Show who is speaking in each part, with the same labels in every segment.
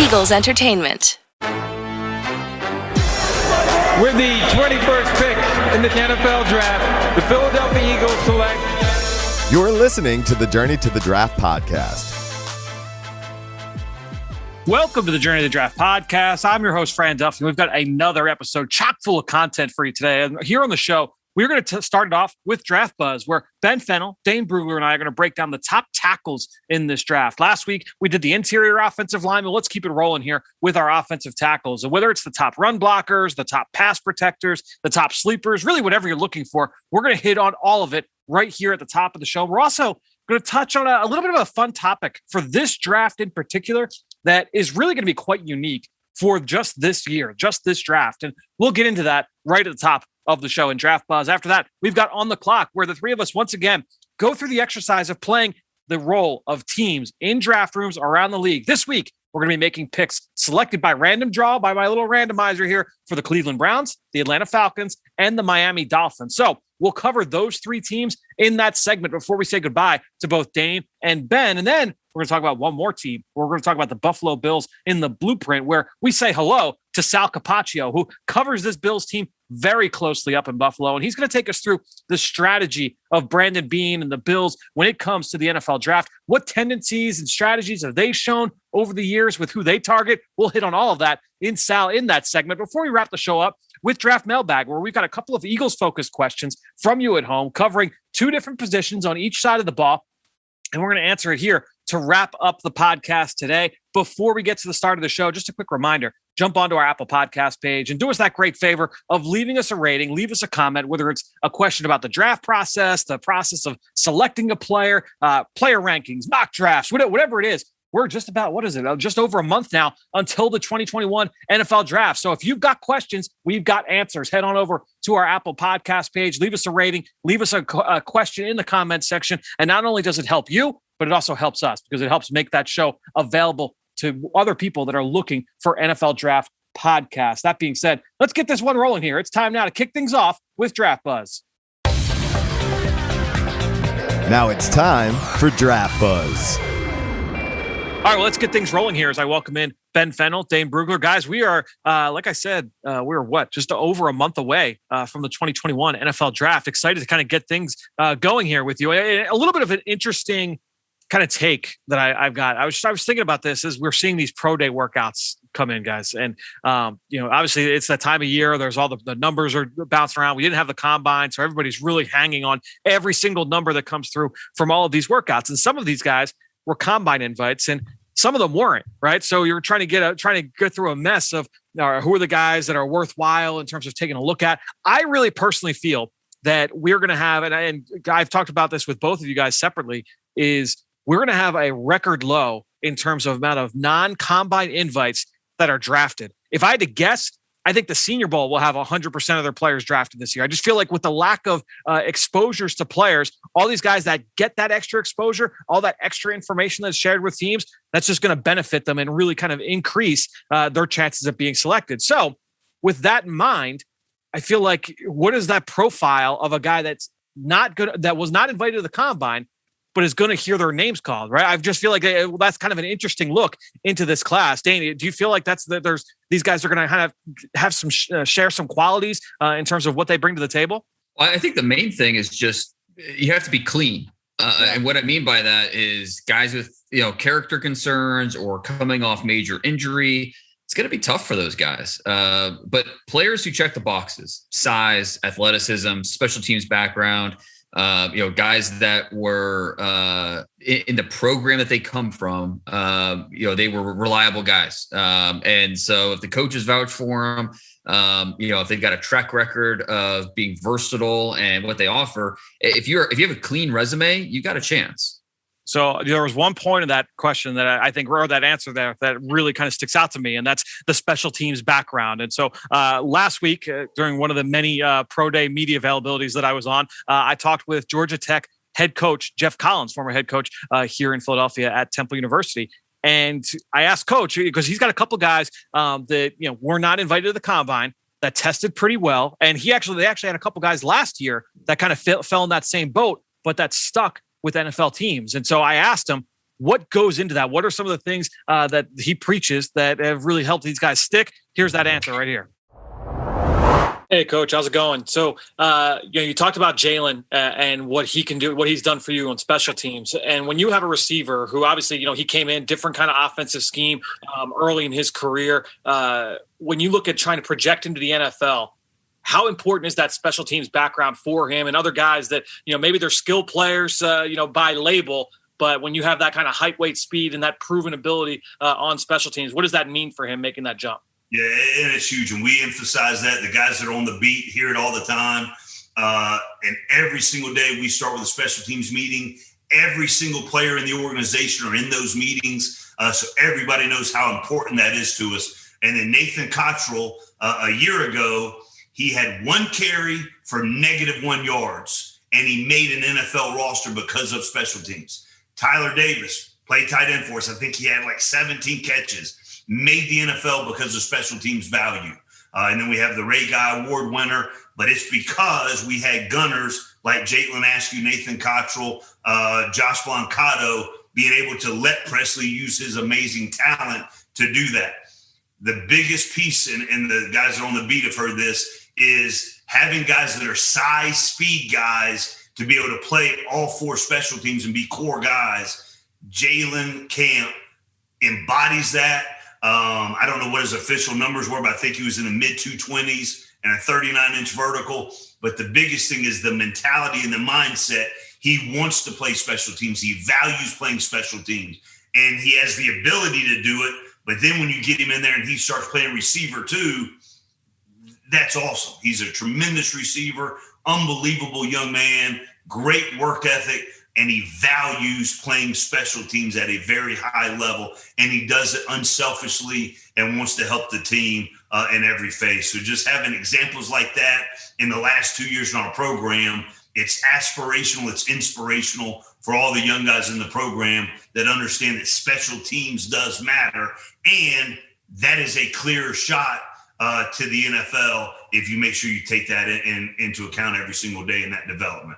Speaker 1: Eagles Entertainment.
Speaker 2: With the 21st pick in the NFL Draft, the Philadelphia Eagles select.
Speaker 3: You're listening to the Journey to the Draft podcast.
Speaker 4: Welcome to the Journey to the Draft podcast. I'm your host, Fran Duffy. We've got another episode chock full of content for you today. And here on the show, we're going to start it off with Draft Buzz, where Ben Fennell, Dane Brugler, and I are going to break down the top tackles in this draft. Last week, we did the interior offensive line, but let's keep it rolling here with our offensive tackles. And whether it's the top run blockers, the top pass protectors, the top sleepers, really whatever you're looking for, we're going to hit on all of it right here at the top of the show. We're also going to touch on a little bit of a fun topic for this draft in particular that is really going to be quite unique for just this year, just this draft. And we'll get into that right at the top of the show in Draft Buzz. After that, we've got On the Clock, where the three of us once again go through the exercise of playing the role of teams in draft rooms around the league. This week, we're going to be making picks selected by random draw by my little randomizer here for the Cleveland Browns, the Atlanta Falcons, and the Miami Dolphins. So we'll cover those three teams in that segment before we say goodbye to both Dane and Ben. And then we're going to talk about one more team. We're going to talk about the Buffalo Bills in the blueprint, where we say hello to Sal Capaccio, who covers this Bills team very closely up in Buffalo. And he's going to take us through the strategy of Brandon Beane and the Bills when it comes to the NFL draft. What tendencies and strategies have they shown over the years with who they target? We'll hit on all of that in Sal in that segment before we wrap the show up with Draft Mailbag, where we've got a couple of Eagles-focused questions from you at home, covering two different positions on each side of the ball. And we're going to answer it here to wrap up the podcast today. Before we get to the start of the show, just a quick reminder, jump onto our Apple Podcast page and do us that great favor of leaving us a rating, leave us a comment, whether it's a question about the draft process, the process of selecting a player, player rankings, mock drafts, whatever it is. We're just about, just over a month now until the 2021 NFL Draft. So if you've got questions, we've got answers. Head on over to our Apple Podcast page, leave us a rating, leave us a question in the comments section. And not only does it help you, but it also helps us because it helps make that show available to other people that are looking for NFL Draft podcasts. That being said, let's get this one rolling here. It's time now to kick things off with Draft Buzz.
Speaker 3: Now it's time for Draft Buzz.
Speaker 4: All right, well, let's get things rolling here as I welcome in Ben Fennell, Dane Brugler. Guys, we are, like I said, we're just over a month away from the 2021 NFL Draft. Excited to kind of get things going here with you. A little bit of an interesting kind of take that I've got. I was thinking about this as we're seeing these pro day workouts come in, guys. And, obviously it's that time of year. There's all the numbers are bouncing around. We didn't have the combine, so everybody's really hanging on every single number that comes through from all of these workouts. And some of these guys were combine invites and some of them weren't, right? So you're trying to get through a mess of who are the guys that are worthwhile in terms of taking a look at. I really personally feel that we're going to have, and I've talked about this with both of you guys separately, is we're going to have a record low in terms of amount of non-combine invites that are drafted. If I had to guess, I think the Senior Bowl will have 100% of their players drafted this year. I just feel like with the lack of exposures to players, all these guys that get that extra exposure, all that extra information that's shared with teams, that's just going to benefit them and really kind of increase their chances of being selected. So with that in mind, I feel like what is that profile of a guy that's not good, that was not invited to the combine, but is going to hear their names called, right? I just feel like that's kind of an interesting look into this class. Dane, do you feel like there's these guys are going to kind of have some share some qualities in terms of what they bring to the table?
Speaker 5: Well, I think the main thing is just you have to be clean. And what I mean by that is guys with character concerns or coming off major injury. It's going to be tough for those guys. But players who check the boxes, size, athleticism, special teams background, guys that were in the program that they come from, they were reliable guys. And so if the coaches vouch for them, if they've got a track record of being versatile and what they offer, if you have a clean resume, you got a chance.
Speaker 4: So there was one point of that question that I think, or that answer there, that really kind of sticks out to me, and that's the special teams background. And so last week, during one of the many pro day media availabilities that I was on, I talked with Georgia Tech head coach Jeff Collins, former head coach here in Philadelphia at Temple University. And I asked Coach, because he's got a couple guys that were not invited to the combine that tested pretty well, and they actually had a couple guys last year that kind of fell in that same boat, but that stuck with NFL teams. And so I asked him, What goes into that? What are some of the things that he preaches that have really helped these guys stick? Here's that answer right here. Hey, Coach, how's it going? So, you talked about Jalen and what he can do, what he's done for you on special teams. And when you have a receiver who obviously, he came in different kind of offensive scheme early in his career. When you look at trying to project into the NFL, how important is that special teams background for him and other guys that, maybe they're skill players, by label, but when you have that kind of height, weight, speed, and that proven ability on special teams, what does that mean for him making that jump?
Speaker 1: Yeah, and it's huge. And we emphasize that. The guys that are on the beat hear it all the time. And every single day we start with a special teams meeting. Every single player in the organization are in those meetings. So everybody knows how important that is to us. And then Nathan Cottrell, a year ago, he had 1 carry for -1 yards. And he made an NFL roster because of special teams. Tyler Davis played tight end for us. I think he had like 17 catches. Made the NFL because of special teams value. And then we have the Ray Guy Award winner, but it's because we had gunners like Jalen Askew, Nathan Cottrell, Josh Blancato being able to let Presley use his amazing talent to do that. The biggest piece, and the guys that are on the beat have heard this, is having guys that are size, speed guys to be able to play all 4 special teams and be core guys. Jalen Camp embodies that. I don't know what his official numbers were, but I think he was in the mid 220s and a 39-inch vertical. But the biggest thing is the mentality and the mindset. He wants to play special teams. He values playing special teams, and he has the ability to do it. But then when you get him in there and he starts playing receiver too, that's awesome. He's a tremendous receiver, unbelievable young man, great work ethic. And he values playing special teams at a very high level. And he does it unselfishly and wants to help the team in every phase. So just having examples like that in the last 2 years in our program, it's aspirational, it's inspirational for all the young guys in the program that understand that special teams does matter. And that is a clear shot to the NFL if you make sure you take that into account every single day in that development.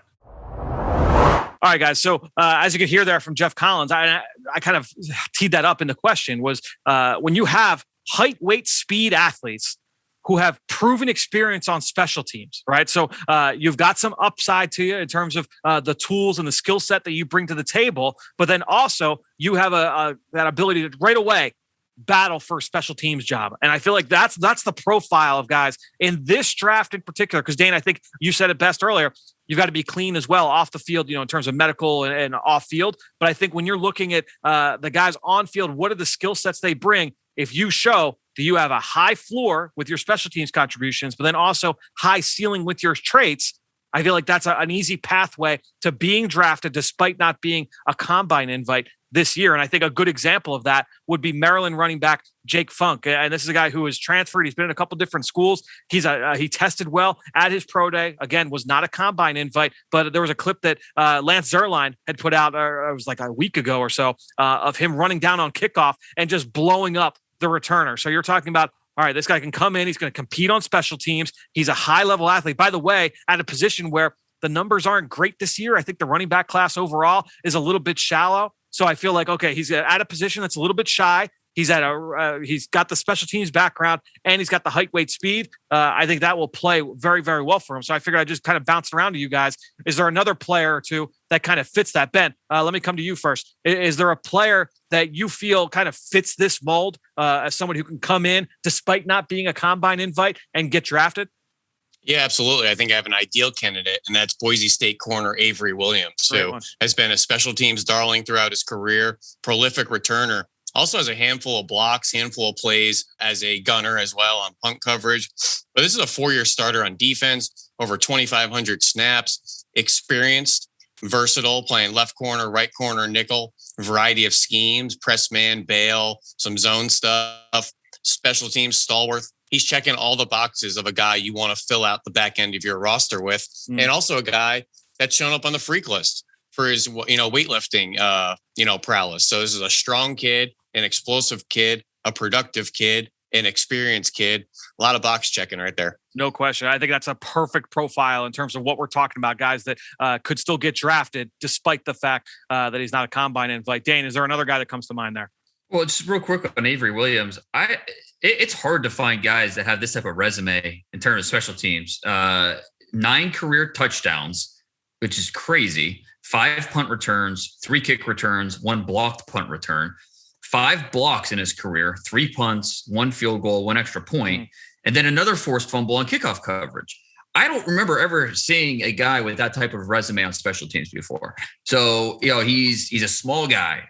Speaker 4: All right, guys. So as you could hear there from Jeff Collins, I kind of teed that up in the question was when you have height, weight, speed athletes who have proven experience on special teams, right? So you've got some upside to you in terms of the tools and the skill set that you bring to the table, but then also you have that ability to right away battle for a special teams job. And I feel like that's the profile of guys in this draft in particular. Because Dane, I think you said it best earlier. You've got to be clean as well off the field, in terms of medical and off field. But I think when you're looking at the guys on field, what are the skill sets they bring? If you show that you have a high floor with your special teams contributions, but then also high ceiling with your traits, I feel like that's an easy pathway to being drafted despite not being a combine invite this year. And I think a good example of that would be Maryland running back Jake Funk. And this is a guy who is transferred. He's been in a couple different schools. He tested well at his pro day. Again, was not a combine invite, but there was a clip that Lance Zierlein had put out, it was like a week ago or so, of him running down on kickoff and just blowing up the returner. So you're talking about, all right, this guy can come in. He's going to compete on special teams. He's a high-level athlete. By the way, at a position where the numbers aren't great this year. I think the running back class overall is a little bit shallow. So I feel like, okay, he's at a position that's a little bit shy. He's got the special teams background and he's got the height, weight, speed. I think that will play very, very well for him. So I figured I'd just kind of bounce around to you guys. Is there another player or two that kind of fits that? Ben, let me come to you first. Is there a player that you feel kind of fits this mold as someone who can come in despite not being a combine invite and get drafted?
Speaker 6: Yeah, absolutely. I think I have an ideal candidate, and that's Boise State corner Avery Williams, who has been a special teams darling throughout his career, prolific returner, also has a handful of blocks, handful of plays as a gunner as well on punt coverage. But this is a 4-year starter on defense, over 2,500 snaps, experienced, versatile, playing left corner, right corner, nickel, variety of schemes, press man, bail, some zone stuff, special teams, stalwart. He's checking all the boxes of a guy you want to fill out the back end of your roster with. And also a guy that's shown up on the freak list for his, weightlifting, prowess. So this is a strong kid, an explosive kid, a productive kid. an experienced kid. A lot of box checking right there.
Speaker 4: No question. I think that's a perfect profile in terms of what we're talking about, guys that could still get drafted despite the fact that he's not a combine invite. Dane, is there another guy that comes to mind there?
Speaker 5: Well, just real quick on Avery Williams, it's hard to find guys that have this type of resume in terms of special teams. 9 career touchdowns, which is crazy. 5 punt returns, 3 kick returns, 1 blocked punt return, 5 blocks in his career, 3 punts, 1 field goal, 1 extra point, and then another forced fumble on kickoff coverage. I don't remember ever seeing a guy with that type of resume on special teams before. So, he's a small guy.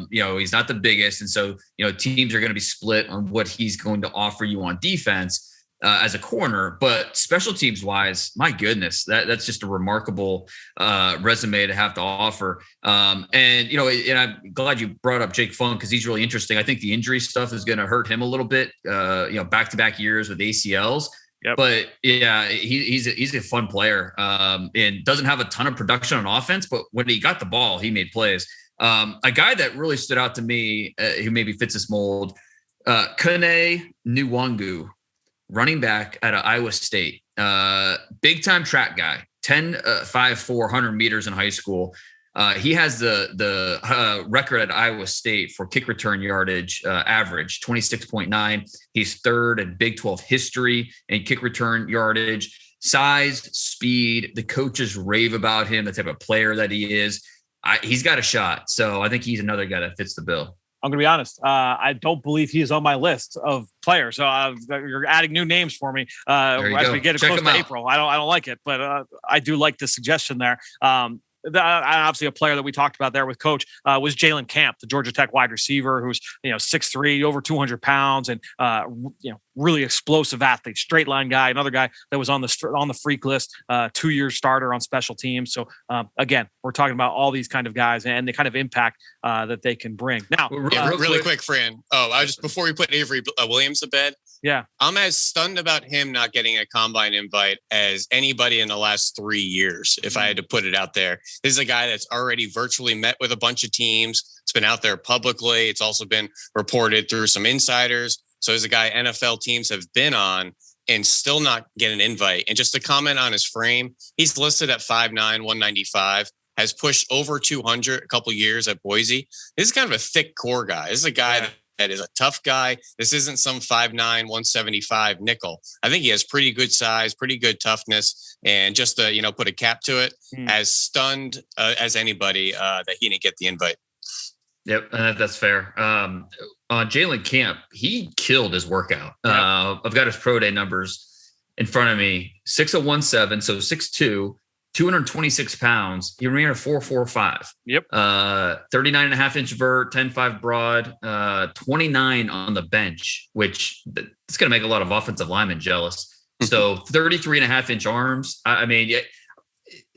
Speaker 5: He's not the biggest. And so, teams are going to be split on what he's going to offer you on defense as a corner. But special teams wise, my goodness, that's just a remarkable resume to have to offer. And I'm glad you brought up Jake Funk because he's really interesting. I think the injury stuff is going to hurt him a little bit, back-to-back years with ACLs. Yep. But yeah, he's a fun player and doesn't have a ton of production on offense, but when he got the ball, he made plays. A guy that really stood out to me who maybe fits this mold, Kene Nwangu, running back out of Iowa State, big time track guy, 10.54 100 meters in high school. He has the record at Iowa State for kick return yardage average, 26.9. He's third in Big 12 history in kick return yardage. Size, speed, the coaches rave about him, the type of player that he is. He's got a shot. So I think he's another guy that fits the bill.
Speaker 4: I'm going to be honest. I don't believe he is on my list of players. So you're adding new names for me as we get close to April. I don't like it, but I do like the suggestion there. Obviously, a player that we talked about there with Coach was Jalen Camp, the Georgia Tech wide receiver, who's 6'3", over 200 pounds, and really explosive athlete, straight line guy. Another guy that was on the freak list, 2-year starter on special teams. So again, we're talking about all these kind of guys and the kind of impact that they can bring. Now,
Speaker 6: really quick, Fran. Before we put Avery Williams to bed.
Speaker 4: Yeah,
Speaker 6: I'm as stunned about him not getting a combine invite as anybody in the last 3 years, if I had to put it out there. This is a guy that's already virtually met with a bunch of teams. It's been out there publicly. It's also been reported through some insiders. So he's a guy NFL teams have been on and still not get an invite. And just to comment on his frame, he's listed at 5'9", 195, has pushed over 200 a couple years at Boise. This is kind of a thick core guy. This is a guy that is a tough guy. This isn't some 5'9", 175 nickel. I think he has pretty good size, pretty good toughness, and just to put a cap to it, as stunned as anybody that he didn't get the invite.
Speaker 5: Yep, that's fair. On Jalen Camp, he killed his workout. Yep. I've got his pro day numbers in front of me. 6'17", so 6'2", 226 pounds. He ran a 4.45.
Speaker 4: Yep.
Speaker 5: 39.5-inch vert, 10.5 broad, 29 on the bench, which it's going to make a lot of offensive linemen jealous. So 33.5-inch arms. I mean,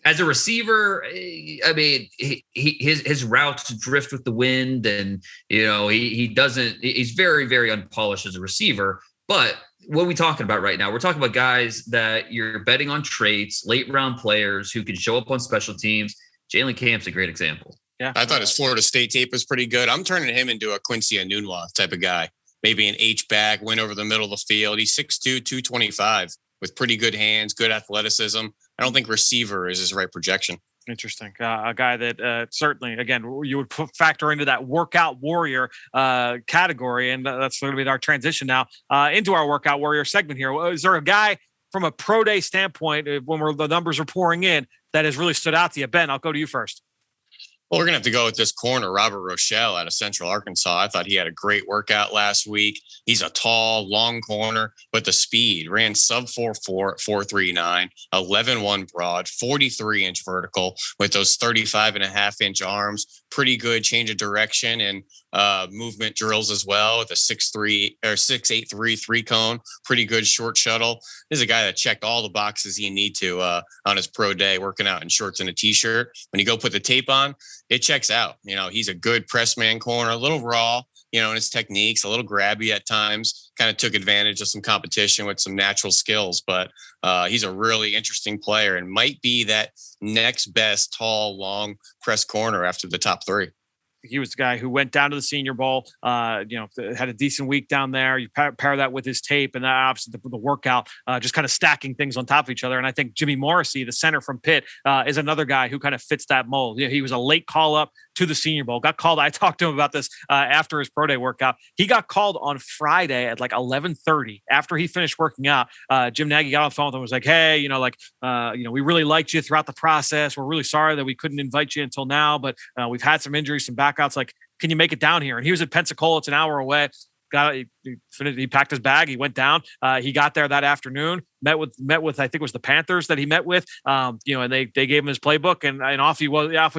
Speaker 5: as a receiver, I mean, his routes drift with the wind, and he's very, very unpolished as a receiver. But what are we talking about right now? We're talking about guys that you're betting on traits, late round players who can show up on special teams. Jalen Camp's a great example.
Speaker 4: Yeah,
Speaker 6: I thought his Florida State tape was pretty good. I'm turning him into a Quincy Enunwa type of guy. Maybe an H-back, win over the middle of the field. He's 6'2", 225 with pretty good hands, good athleticism. I don't think receiver is his right projection.
Speaker 4: Interesting. A guy that certainly, again, you would factor into that workout warrior category. And that's going to be our transition now into our workout warrior segment here. Is there a guy from a pro day standpoint, when the numbers are pouring in, that has really stood out to you? Ben, I'll go to you first.
Speaker 6: Well, we're going to have to go with this corner, Robert Rochelle out of Central Arkansas. I thought he had a great workout last week. He's a tall, long corner, but the speed ran sub 4.4, 4.39, 11.1 broad, 43-inch vertical with those 35.5-inch arms. Pretty good change of direction and movement drills as well with a 6'3" or 6'8" 3-cone. Pretty good short shuttle. This is a guy that checked all the boxes he need to on his pro day, working out in shorts and a t-shirt. When you go put the tape on, it checks out. He's a good press man corner, a little raw, in his techniques, a little grabby at times, kind of took advantage of some competition with some natural skills, but he's a really interesting player and might be that next best tall, long press corner after the top three.
Speaker 4: He was the guy who went down to the Senior Bowl, had a decent week down there. You pair that with his tape and obviously the workout, just kind of stacking things on top of each other. And I think Jimmy Morrissey, the center from Pitt, is another guy who kind of fits that mold. He was a late call up to the Senior Bowl, got called. I talked to him about this after his pro day workout. He got called on Friday at like 11:30 after he finished working out. Jim Nagy got on the phone with him and was like, hey, we really liked you throughout the process. We're really sorry that we couldn't invite you until now, but we've had some injuries, some backouts. Like, can you make it down here? And he was at Pensacola. It's an hour away. He packed his bag. He went down. He got there that afternoon, met with, I think it was the Panthers that he met with, and they gave him his playbook and off he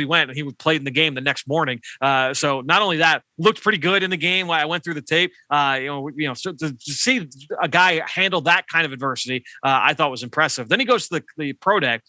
Speaker 4: went, and he played in the game the next morning. So not only that, looked pretty good in the game. I went through the tape, so to see a guy handle that kind of adversity, I thought was impressive. Then he goes to the pro day.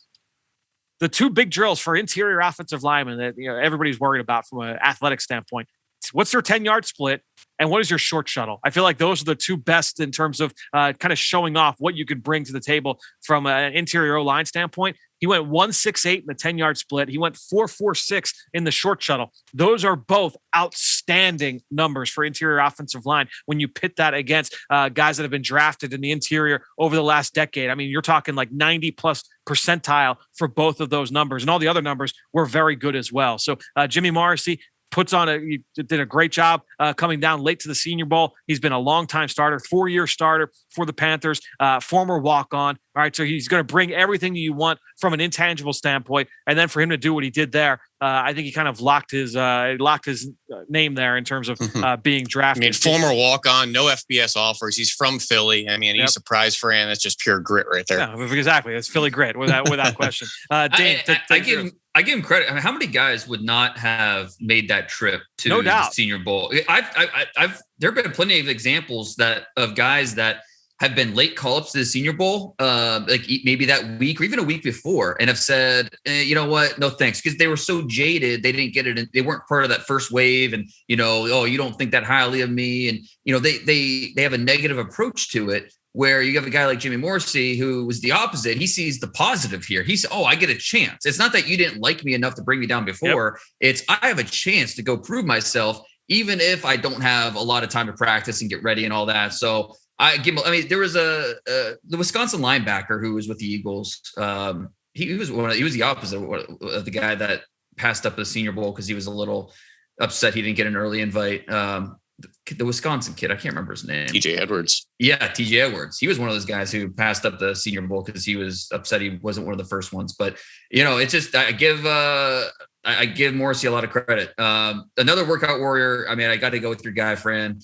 Speaker 4: The two big drills for interior offensive linemen that everybody's worried about from an athletic standpoint. What's your 10-yard split and what is your short shuttle? I feel like those are the two best in terms of kind of showing off what you could bring to the table from an interior O-line standpoint. He went 1.68 in the 10-yard split. He went 4.46 in the short shuttle. Those are both outstanding numbers for interior offensive line when you pit that against guys that have been drafted in the interior over the last decade. I mean, you're talking like 90+ percentile for both of those numbers, and all the other numbers were very good as well. So Jimmy Morrissey he did a great job coming down late to the Senior Bowl. He's been a long-time starter, 4-year starter for the Panthers, former walk-on. All right, so he's going to bring everything that you want from an intangible standpoint, and then for him to do what he did there, I think he kind of locked his name there in terms of being drafted.
Speaker 6: I mean, former walk-on, no FBS offers. He's from Philly. I mean, he's a prize fan. That's just pure grit right there.
Speaker 4: Yeah, exactly. It's Philly grit without question. Dane,
Speaker 5: I give him credit. I mean, how many guys would not have made that trip to the Senior Bowl? There have been plenty of examples of guys that have been late call-ups to the Senior Bowl, like maybe that week or even a week before, and have said, you know what, no thanks, because they were so jaded, they didn't get it, and they weren't part of that first wave, and you don't think that highly of me, and they have a negative approach to it. Where you have a guy like Jimmy Morrissey, who was the opposite. He sees the positive here. He's, I get a chance. It's not that you didn't like me enough to bring me down before. Yep. It's I have a chance to go prove myself, even if I don't have a lot of time to practice and get ready and all that. So there was the Wisconsin linebacker who was with the Eagles. He was the opposite of the guy that passed up the Senior Bowl because he was a little upset he didn't get an early invite. The Wisconsin kid, I can't remember his name.
Speaker 6: TJ Edwards.
Speaker 5: Yeah, TJ Edwards. He was one of those guys who passed up the Senior Bowl because he was upset he wasn't one of the first ones. But it's just I give Morrissey a lot of credit. Another workout warrior. I mean, I got to go with your guy, Fran.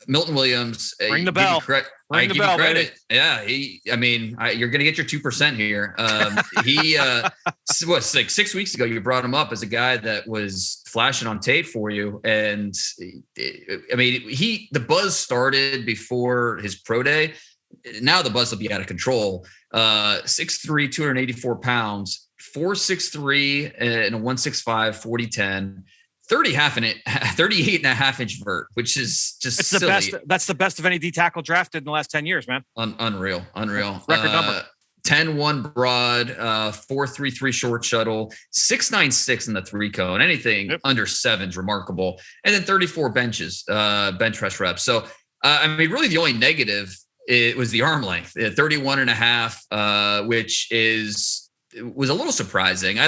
Speaker 5: Milton Williams.
Speaker 4: Ring the bell.
Speaker 5: Ring the bell, credit. Baby. Yeah, you're going to get your 2% here. He was like 6 weeks ago. You brought him up as a guy that was flashing on tape for you, and the buzz started before his pro day. Now the buzz will be out of control. 6'3", 284 pounds, 4'6'3", and a 165 40-10. 38.5 inch vert, which is just silly.
Speaker 4: The best. That's the best of any D tackle drafted in the last 10 years, man.
Speaker 5: Unreal.
Speaker 4: Record number.
Speaker 5: 10-1 broad, 4.33 short shuttle, 6.96 in the 3 cone. Anything under 7 is remarkable. And then 34 bench press reps. So, really the only negative was the arm length, 31.5, which was a little surprising.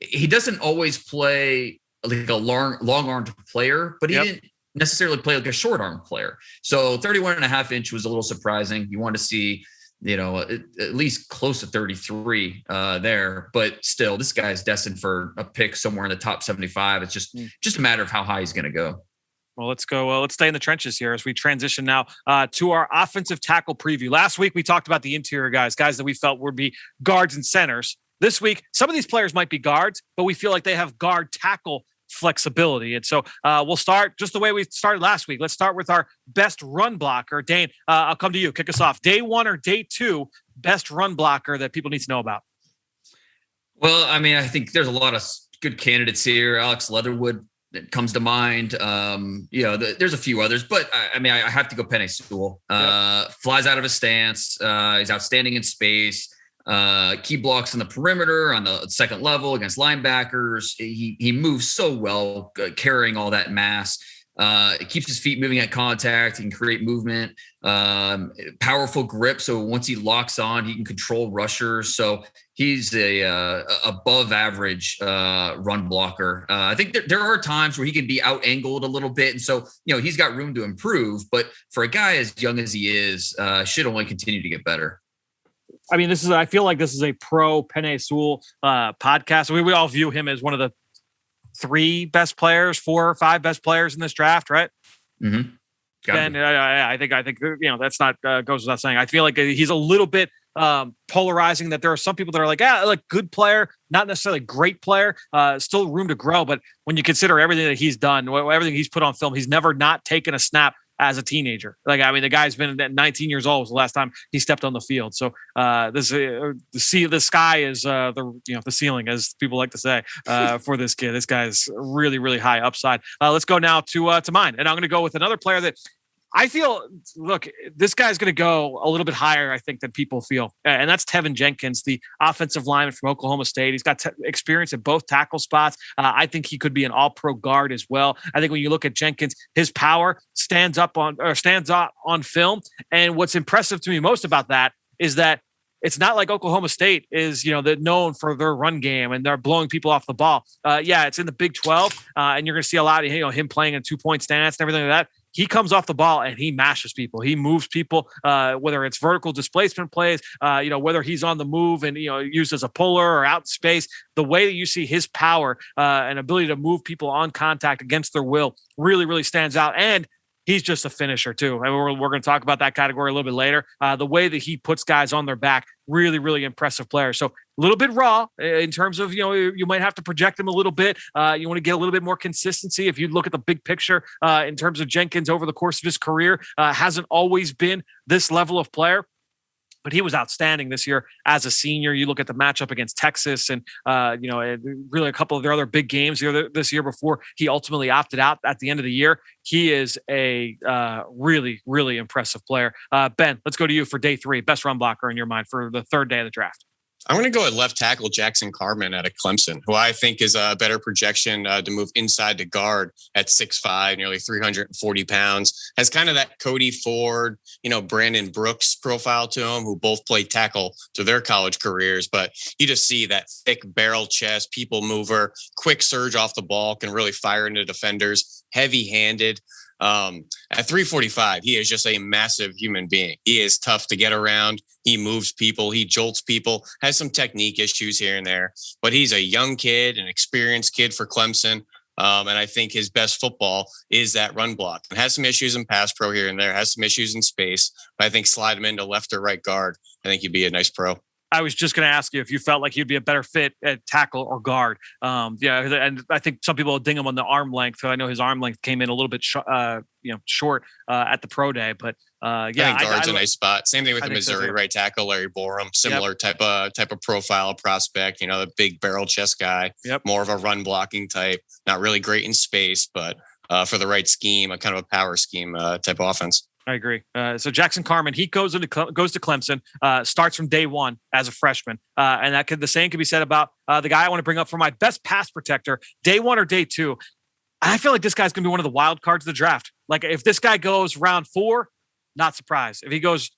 Speaker 5: He doesn't always play like a long-armed player, but he didn't necessarily play like a short-armed player. So 31.5 inch was a little surprising. You want to see, at least close to 33 there, but still, this guy is destined for a pick somewhere in the top 75. It's just a matter of how high he's going to go.
Speaker 4: Well, let's go. Let's stay in the trenches here as we transition now to our offensive tackle preview. Last week, we talked about the interior guys that we felt would be guards and centers. This week, some of these players might be guards, but we feel like they have guard tackle flexibility. And so we'll start just the way we started last week. Let's start with our best run blocker. Dane, I'll come to you. Kick us off. Day 1 or day 2, best run blocker that people need to know about.
Speaker 5: Well, I think there's a lot of good candidates here. Alex Leatherwood comes to mind. There's a few others, but I have to go Penei Sewell. Flies out of his stance. He's outstanding in space. key blocks on the perimeter, on the second level against linebackers. He moves so well, carrying all that mass. It keeps his feet moving at contact. He can create movement, powerful grip. So once he locks on, he can control rushers. So he's a above average run blocker. I think there are times where he can be out angled a little bit. And so, he's got room to improve, but for a guy as young as he is, should only continue to get better.
Speaker 4: I mean, I feel like this is a pro Penei Sewell podcast. We all view him as one of the 3 best players, 4 or 5 best players in this draft, right?
Speaker 5: Mm-hmm.
Speaker 4: And I think that's not goes without saying. I feel like he's a little bit polarizing. That there are some people that are like good player, not necessarily great player, still room to grow. But when you consider everything that he's done, everything he's put on film, he's never not taken a snap as a teenager. The guy's been 19 years old was the last time he stepped on the field. So the sky is the ceiling, as people like to say, for this kid. This guy's really, really high upside. Let's go now to mine, and I'm going to go with another player that I feel, look, this guy's going to go a little bit higher, I think, than people feel. And that's Tevin Jenkins, the offensive lineman from Oklahoma State. He's got experience at both tackle spots. I think he could be an all-pro guard as well. I think when you look at Jenkins, his power stands up on film. And what's impressive to me most about that is that it's not like Oklahoma State is, they're known for their run game and they're blowing people off the ball. It's in the Big 12, and you're going to see a lot of him playing a 2-point stance and everything like that. He comes off the ball and he mashes people. He moves people, whether it's vertical displacement plays, whether he's on the move and, used as a puller or out in space. The way that you see his power and ability to move people on contact against their will really, really stands out. And he's just a finisher too. And we're going to talk about that category a little bit later. The way that he puts guys on their back, really, really impressive player. So a little bit raw in terms of, you might have to project him a little bit. You want to get a little bit more consistency. If you look at the big picture in terms of Jenkins over the course of his career, hasn't always been this level of player. But he was outstanding this year as a senior. You look at the matchup against Texas and, really a couple of their other big games this year before he ultimately opted out at the end of the year. He is a really, really impressive player. Ben, let's go to you for day 3. Best run blocker in your mind for the 3rd day of the draft.
Speaker 6: I'm going to go at left tackle Jackson Carman out of Clemson, who I think is a better projection to move inside to guard at 6'5", nearly 340 pounds. Has kind of that Cody Ford, Brandon Brooks profile to him, who both played tackle to their college careers. But you just see that thick barrel chest, people mover, quick surge off the ball, can really fire into defenders, heavy-handed. At 345, he is just a massive human being. He is tough to get around. He moves people. He jolts people, has some technique issues here and there, but he's a young kid, an experienced kid for Clemson. And I think his best football is that run block. And has some issues in pass pro here and there, has some issues in space, but I think slide him into left or right guard. I think he'd be a nice pro.
Speaker 4: I was just going to ask you if you felt like he'd be a better fit at tackle or guard. And I think some people will ding him on the arm length. So I know his arm length came in a little bit short at the pro day, but
Speaker 6: I think guard's a nice spot. Same thing with the Missouri right tackle, Larry Borum, similar type of profile prospect, the big barrel chest guy, more of a run blocking type, not really great in space, but for the right scheme, a kind of a power scheme type of offense.
Speaker 4: I agree. So Jackson Carman, he goes to Clemson, starts from day 1 as a freshman. And the same could be said about the guy I want to bring up for my best pass protector, day 1 or day 2. I feel like this guy's going to be one of the wild cards of the draft. Like if this guy goes round 4, not surprised. If he goes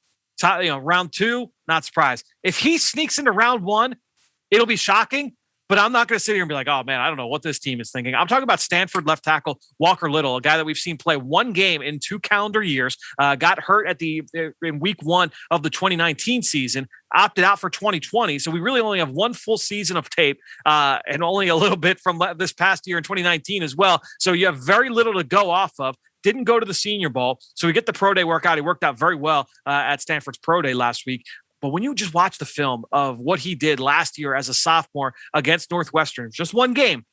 Speaker 4: round 2, not surprised. If he sneaks into round 1, it'll be shocking. But I'm not going to sit here and be like, oh, man, I don't know what this team is thinking. I'm talking about Stanford left tackle Walker Little, a guy that we've seen play 1 game in 2 calendar years, got hurt in week 1 of the 2019 season, opted out for 2020. So we really only have 1 full season of tape and only a little bit from this past year in 2019 as well. So you have very little to go off of. Didn't go to the Senior Bowl. So we get the pro day workout. He worked out very well at Stanford's pro day last week. But when you just watch the film of what he did last year as a sophomore against Northwestern, just 1 game,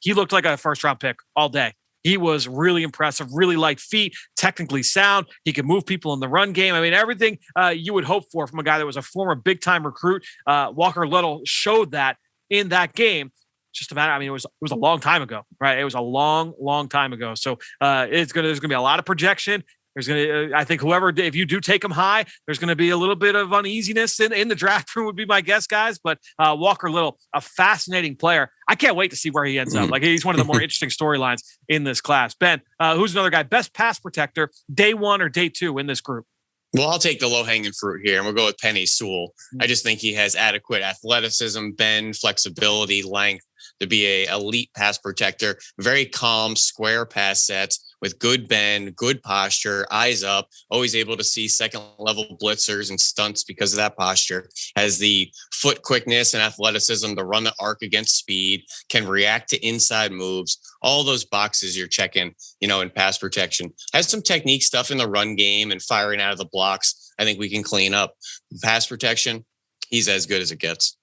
Speaker 4: he looked like a first-round pick all day. He was really impressive, really light feet, technically sound. He could move people in the run game. I mean, everything you would hope for from a guy that was a former big-time recruit. Walker Little showed that in that game. Just a matter. I mean, it was a long time ago, right? It was a long, long time ago. So there's going to be a lot of projection. There's going to, I think if you do take him high, there's going to be a little bit of uneasiness in the draft room would be my guess, guys. But Walker Little, a fascinating player. I can't wait to see where he ends up. Like, he's one of the more interesting storylines in this class. Ben, who's another guy? Best pass protector, day one or day two in this group?
Speaker 6: Well, I'll take the low-hanging fruit here, and we'll go with Penei Sewell. I just think he has adequate athleticism, bend, flexibility, length to be a elite pass protector. Very calm, square pass sets with good bend, good posture, eyes up, always able to see second-level blitzers and stunts because of that posture. Has the foot quickness and athleticism to run the arc against speed, can react to inside moves. All those boxes you're checking, in pass protection. Has some technique stuff in the run game and firing out of the blocks. I think we can clean up. Pass protection, he's as good as it gets.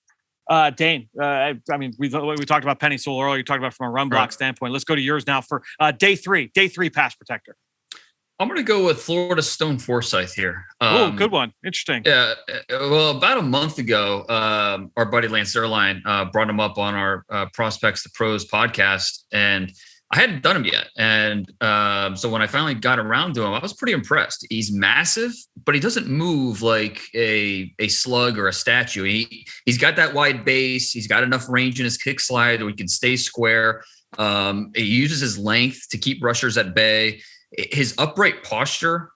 Speaker 4: Dane, we talked about Penei Sewell earlier. You talked about from a run block standpoint. Let's go to yours now for day three pass protector.
Speaker 5: I'm going to go with Florida Stone Forsythe here.
Speaker 4: Good one. Interesting.
Speaker 5: Yeah. Well, about a month ago, our buddy Lance Zierlein brought him up on our Prospects to Pros podcast, and I hadn't done him yet. And so when I finally got around to him, I was pretty impressed. He's massive, but he doesn't move like a slug or a statue. He's got that wide base. He's got enough range in his kick slide where he can stay square. He uses his length to keep rushers at bay. His upright posture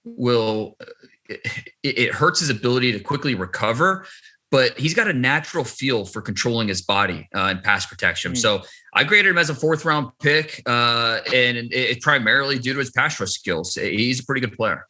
Speaker 5: it hurts his ability to quickly recover, but he's got a natural feel for controlling his body and pass protection. So I graded him as a 4th-round pick, and it's primarily due to his pass rush skills. He's a pretty good player.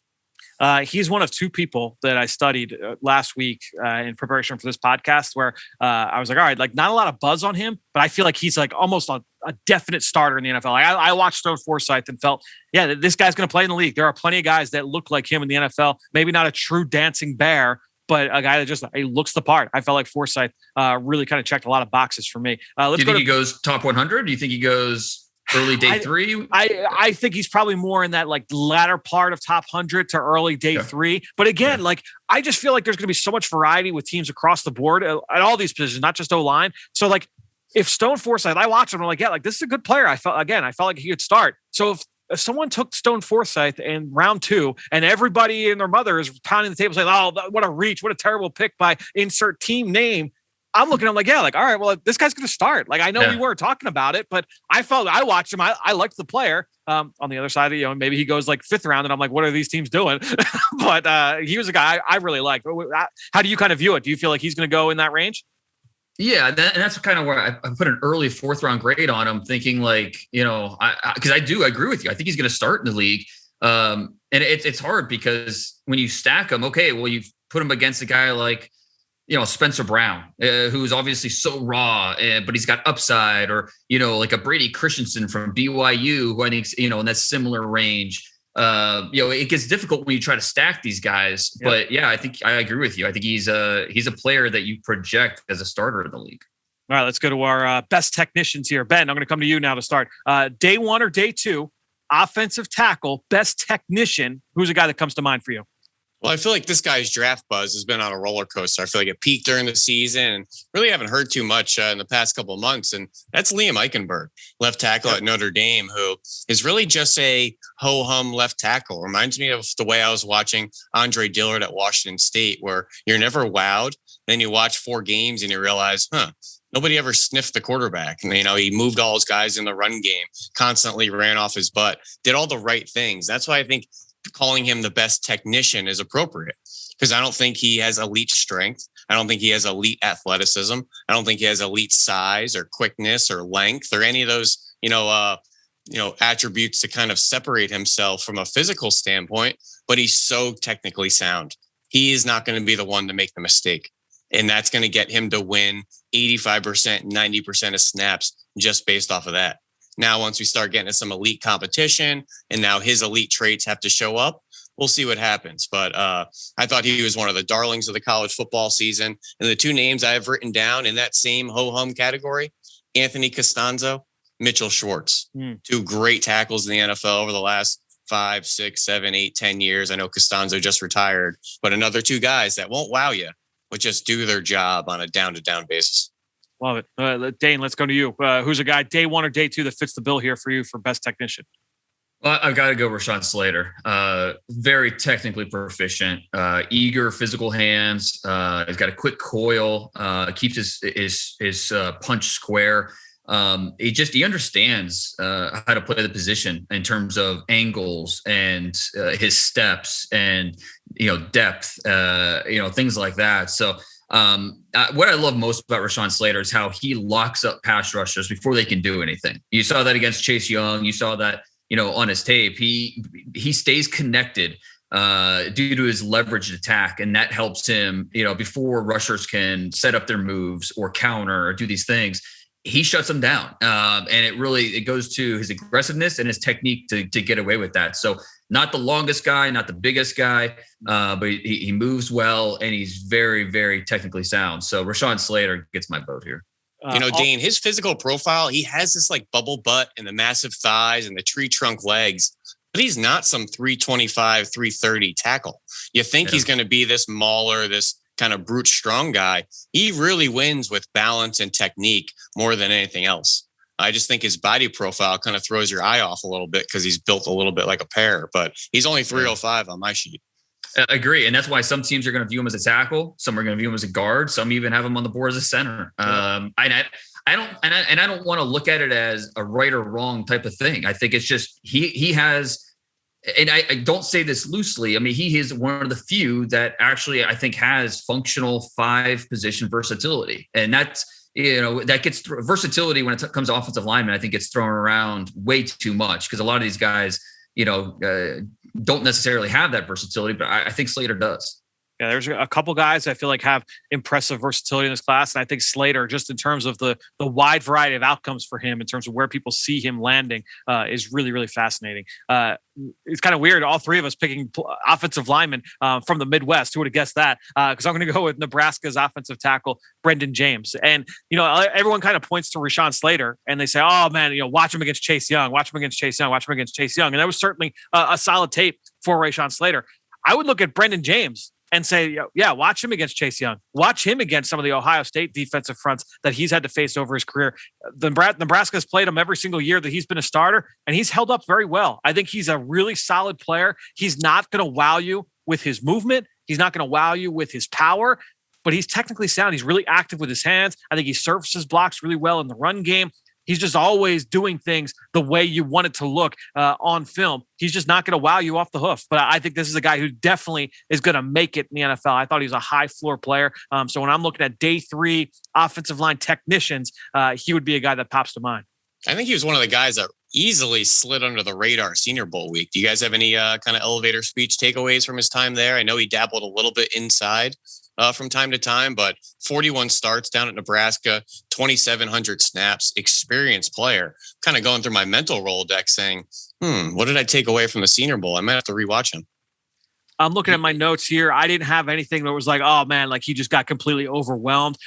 Speaker 4: He's one of two people that I studied last week in preparation for this podcast where I was like, all right, like not a lot of buzz on him, but I feel like he's like almost a definite starter in the NFL. Like I watched Stone Forsythe and felt, yeah, this guy's going to play in the league. There are plenty of guys that look like him in the NFL, maybe not a true dancing bear, but a guy that just he looks the part. I felt like Forsythe really kind of checked a lot of boxes for me.
Speaker 5: Do you think he goes top 100? Do you think he goes early day 3?
Speaker 4: I think he's probably more in that like latter part of top 100 to early day 3. But again, like I just feel like there's going to be so much variety with teams across the board at all these positions, not just O-line. So like if Stone Forsythe, I watch him, I'm like, yeah, like this is a good player. I felt like he could start. So if someone took Stone Forsythe in round 2 and everybody and their mother is pounding the table saying, oh, what a reach, what a terrible pick by insert team name, I'm looking, I'm like, yeah, like, all right, well, this guy's going to start. Like, I know we weren't talking about it, but I watched him. I liked the player. On the other side, maybe he goes like 5th round and I'm like, what are these teams doing? But he was a guy I really liked. How do you kind of view it? Do you feel like he's going to go in that range?
Speaker 5: Yeah, and that's kind of where I put an early 4th-round grade on him, thinking like, because I agree with you. I think he's going to start in the league. And it's hard because when you stack him, okay, well, you've put him against a guy like, Spencer Brown, who's obviously so raw, but he's got upside, or, like a Brady Christensen from BYU, who I think, in that similar range. It gets difficult when you try to stack these guys, but yeah, I think I agree with you. I think he's a player that you project as a starter in the league.
Speaker 4: All right, let's go to our best technicians here. Ben, I'm going to come to you now to start. Day 1 or day 2, offensive tackle, best technician. Who's a guy that comes to mind for you?
Speaker 6: Well, I feel like this guy's draft buzz has been on a roller coaster. I feel like it peaked during the season and really haven't heard too much in the past couple of months. And that's Liam Eichenberg, left tackle at Notre Dame, who is really just a ho-hum left tackle. Reminds me of the way I was watching Andre Dillard at Washington State, where you're never wowed. Then you watch 4 games and you realize, nobody ever sniffed the quarterback. And, he moved all his guys in the run game, constantly ran off his butt, did all the right things. That's why I think calling him the best technician is appropriate, because I don't think he has elite strength. I don't think he has elite athleticism. I don't think he has elite size or quickness or length or any of those, attributes to kind of separate himself from a physical standpoint, but he's so technically sound. He is not going to be the one to make the mistake. And that's going to get him to win 85%, 90% of snaps just based off of that. Now, once we start getting to some elite competition and now his elite traits have to show up, we'll see what happens. But I thought he was one of the darlings of the college football season. And the 2 names I have written down in that same ho-hum category, Anthony Costanzo, Mitchell Schwartz, 2 great tackles in the NFL over the last 5, 6, 7, 8, 10 years. I know Costanzo just retired, but another 2 guys that won't wow you, but just do their job on a down-to-down basis.
Speaker 4: Love it. Dane, let's go to you. Who's a guy day 1 or day 2 that fits the bill here for you for best technician?
Speaker 5: Well, I've got to go Rashawn Slater. Very technically proficient, eager, physical hands. He's got a quick coil. Keeps his punch square. He understands how to play the position in terms of angles and his steps and depth. Things like that. So what I love most about Rashawn Slater is how he locks up pass rushers before they can do anything. You saw that against Chase Young. You saw that. On his tape, he stays connected due to his leveraged attack, and that helps him. Before rushers can set up their moves or counter or do these things, he shuts them down, and it goes to his aggressiveness and his technique to get away with that. So, not the longest guy, not the biggest guy, but he moves well and he's very, very technically sound. So, Rashawn Slater gets my vote here.
Speaker 6: Dane, his physical profile, he has this like bubble butt and the massive thighs and the tree trunk legs, but he's not some 325, 330 tackle. You think he's going to be this mauler, this kind of brute strong guy. He really wins with balance and technique more than anything else. I just think his body profile kind of throws your eye off a little bit because he's built a little bit like a pear, but he's only 305 on my sheet.
Speaker 5: I agree. And that's why some teams are going to view him as a tackle. Some are going to view him as a guard. Some even have him on the board as a center. I don't want to look at it as a right or wrong type of thing. I think it's just, he has, and I don't say this loosely. I mean, he is one of the few that actually, I think, has functional 5 position versatility. And that's, that gets versatility when it comes to offensive linemen, I think gets thrown around way too much because a lot of these guys, don't necessarily have that versatility, but I think Slater does.
Speaker 4: Yeah, there's a couple guys I feel like have impressive versatility in this class. And I think Slater, just in terms of the wide variety of outcomes for him, in terms of where people see him landing, is really, really fascinating. It's kind of weird, all three of us picking offensive linemen from the Midwest. Who would have guessed that? Because I'm going to go with Nebraska's offensive tackle, Brendan James. And, everyone kind of points to Rashawn Slater and they say, oh, man, watch him against Chase Young, watch him against Chase Young, watch him against Chase Young. And that was certainly a solid tape for Rashawn Slater. I would look at Brendan James and say, yeah, watch him against Chase Young. Watch him against some of the Ohio State defensive fronts that he's had to face over his career. Nebraska's played him every single year that he's been a starter, and he's held up very well. I think he's a really solid player. He's not going to wow you with his movement. He's not going to wow you with his power, but he's technically sound. He's really active with his hands. I think he surfaces blocks really well in the run game. He's just always doing things the way you want it to look on film. He's just not going to wow you off the hoof. But I think this is a guy who definitely is going to make it in the NFL. I thought he was a high floor player. So when I'm looking at day 3 offensive line technicians, he would be a guy that pops to mind.
Speaker 6: I think he was one of the guys that easily slid under the radar Senior Bowl week. Do you guys have any kind of elevator speech takeaways from his time there? I know he dabbled a little bit inside from time to time, but 41 starts down at Nebraska, 2,700 snaps, experienced player. Kind of going through my mental Rolodex saying, what did I take away from the Senior Bowl? I might have to rewatch him.
Speaker 4: I'm looking at my notes here. I didn't have anything that was like, oh man, like he just got completely overwhelmed.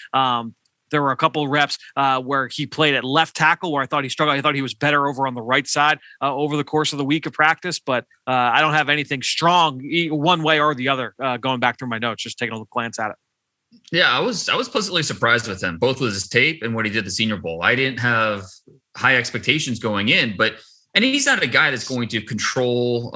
Speaker 4: There were a couple of reps where he played at left tackle where I thought he struggled. I thought he was better over on the right side over the course of the week of practice, but I don't have anything strong one way or the other going back through my notes, just taking a glance at it.
Speaker 5: Yeah, I was pleasantly surprised with him, both with his tape and what he did the Senior Bowl. I didn't have high expectations going in, and he's not a guy that's going to control,